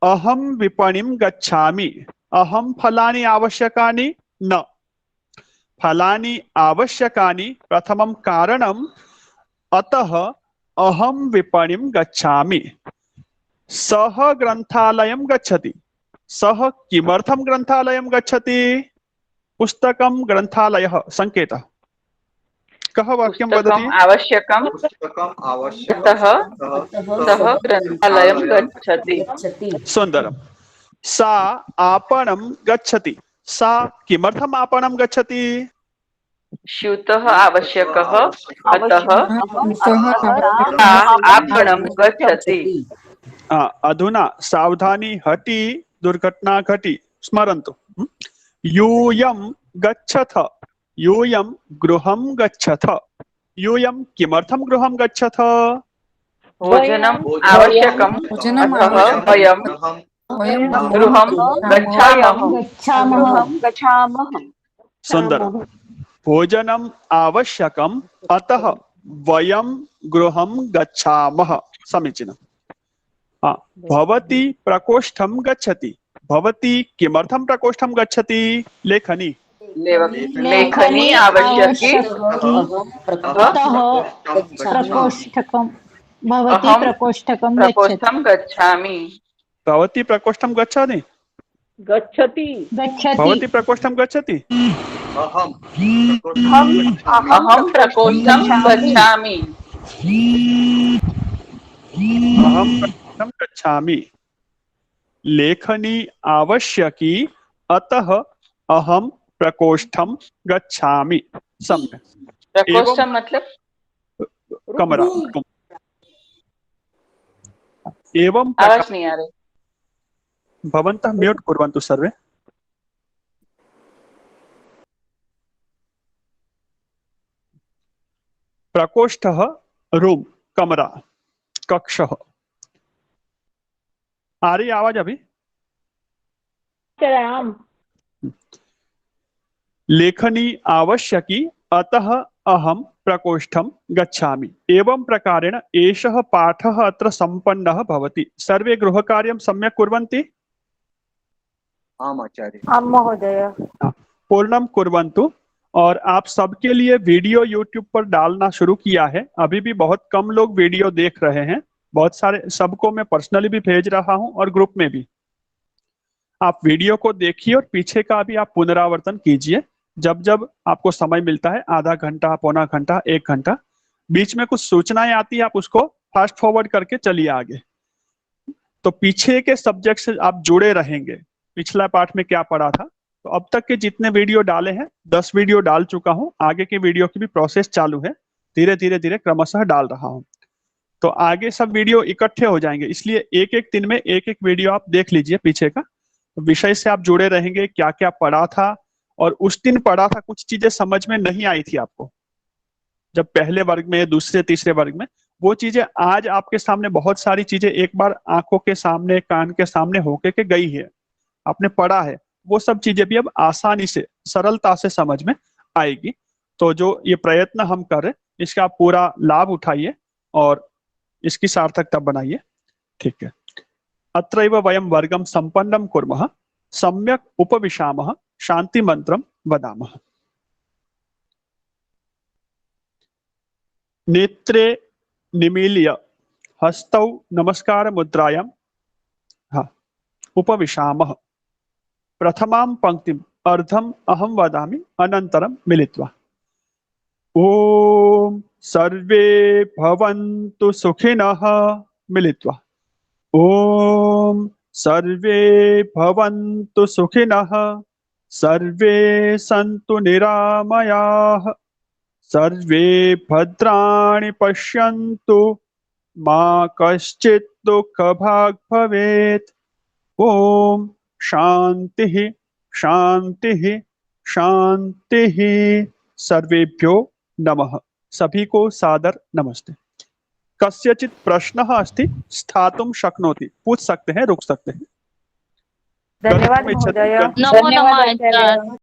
अहं विपणिं गच्छामि अहं फलानि आवश्यकानि न फलानि आवश्यकानि प्रथमं कारणम् अतः अहं विपणिं गच्छामि सः ग्रन्थालयं गच्छति सः किमर्थं ग्रन्थालयं गच्छति पुस्तकं ग्रन्थालयः संकेतः कः वाक्यं वदति आवश्यकम् अतः सः ग्रन्थालयं गच्छति। सुन्दरं सा आपणं गच्छति सा किमर्थम् आपणं गच्छति स्यूतः आवश्यकः अतः सा आपणं गच्छति। अधुना सावधानी हटी दुर्घटना घटी स्मरन्तु यूयं गच्छथ यूयं गृहं गच्छथ यूयं किमर्थं गृहं गच्छथ भोजनम् आवश्यकम् अतः वयं गृहं गच्छामः। सुन्दरं भोजनम् आवश्यकम् अतः वयं गृहं गच्छामः समीचीनम् भवती प्रकोष्ठं गच्छति भवती किमर्थं प्रकोष्ठं गच्छति लेखनी लेखनी आवश्यकी प्रकोष्ठकं भवती प्रकोष्ठकं गच्छामि भवती प्रकोष्ठं गच्छति गच्छति भवती प्रकोष्ठं गच्छति अहं प्रकोष्ठं गच्छामि अहं प्रकोष्ठं गच्छामि लेखनी आवश्यकी अतः अहं प्रकोष्ठं गच्छामि सम्यक् प्रकोष्ठं मतलब कमरा एवं आवाज नहीं आ रही भवन्तः म्यूट् कुर्वन्तु सर्वे प्रकोष्ठः रूम कमरा कक्षः आ रही आवाज अभी लेखनी आवश्यकी अतः अहं प्रकोष्ठं गच्छामि एवं प्रकारेण एषः पाठः अत्र सम्पन्नः भवति सर्वे गृहकार्यं सम्यक् कुर्वन्ति आम् आचार्य आं महोदय पूर्णं कुर्वन्तु और आप सबके लिए वीडियो यूट्यूब पर डालना शुरू किया है अभी भी बहुत कम लोग वीडियो देख रहे हैं बहुत सारे सबको मैं पर्सनली भी भेज रहा हूं और ग्रुप में भी आप वीडियो को देखिए और पीछे का भी आप पुनरावर्तन कीजिए जब जब आपको समय मिलता है आधा घंटा पौना घंटा 1 घंटा बीच में कुछ सूचनाएं आती है आप उसको फास्ट फॉरवर्ड करके चलिए आगे तो पीछे के सब्जेक्ट से आप जुड़े रहेंगे पिछला पाठ में क्या पढ़ा था तो अब तक के जितने वीडियो डाले हैं 10 वीडियो डाल चुका हूं आगे के वीडियो की भी प्रोसेस चालू है धीरे धीरे क्रमशः डाल रहा हूं तो आगे सब वीडियो इकट्ठे हो जाएंगे इसलिए एक एक दिन में एक एक वीडियो आप देख लीजिए पीछे का तो विषय से आप जुड़े रहेंगे क्या क्या पढ़ा था और उस दिन पढ़ा था कुछ चीजें समझ में नहीं आई थी आपको जब पहले वर्ग में दूसरे तीसरे वर्ग में वो चीजें आज आपके सामने बहुत सारी चीजें एक बार आंखों के सामने कान के सामने होके के गई है आपने पढ़ा है वो सब चीजें भी अब आसानी से सरलता से समझ में आएगी तो जो ये प्रयत्न हम कर रहे इसका आप पूरा लाभ उठाइए और इसकी सार्थकता बनाइए ठीक है अत्रैव वयं वर्गं सम्पन्नं कुर्मः सम्यक् उपविशामः शांति मंत्रं वदामः नेत्रे निमील्य हस्तौ नमस्कार मुद्रायां उपविशामः प्रथमां पंक्तिम् अर्धम् अहं वदामि अनन्तरं मिलित्वा ओम सर्वे भवन्तु सुखिनः मिलित्वा ओम सर्वे भवन्तु सुखिनः, सर्वे सन्तु निरामयाः, सर्वे भद्राणि पश्यन्तु, मा कश्चित् दुःखभाग् भवेत्। ओम शांतिः शांतिः शांतिः। सर्वेभ्यो नमः। सभी को सादर नमस्ते। कस्यचित् प्रश्नः अस्ति स्थातुं शक्नोति, पूछ सकते हैं, रुक सकते हैं। धन्यवाद गन्तुम् इच्छति? महोदय। गन्तुम्- नमो नमः आचार्य।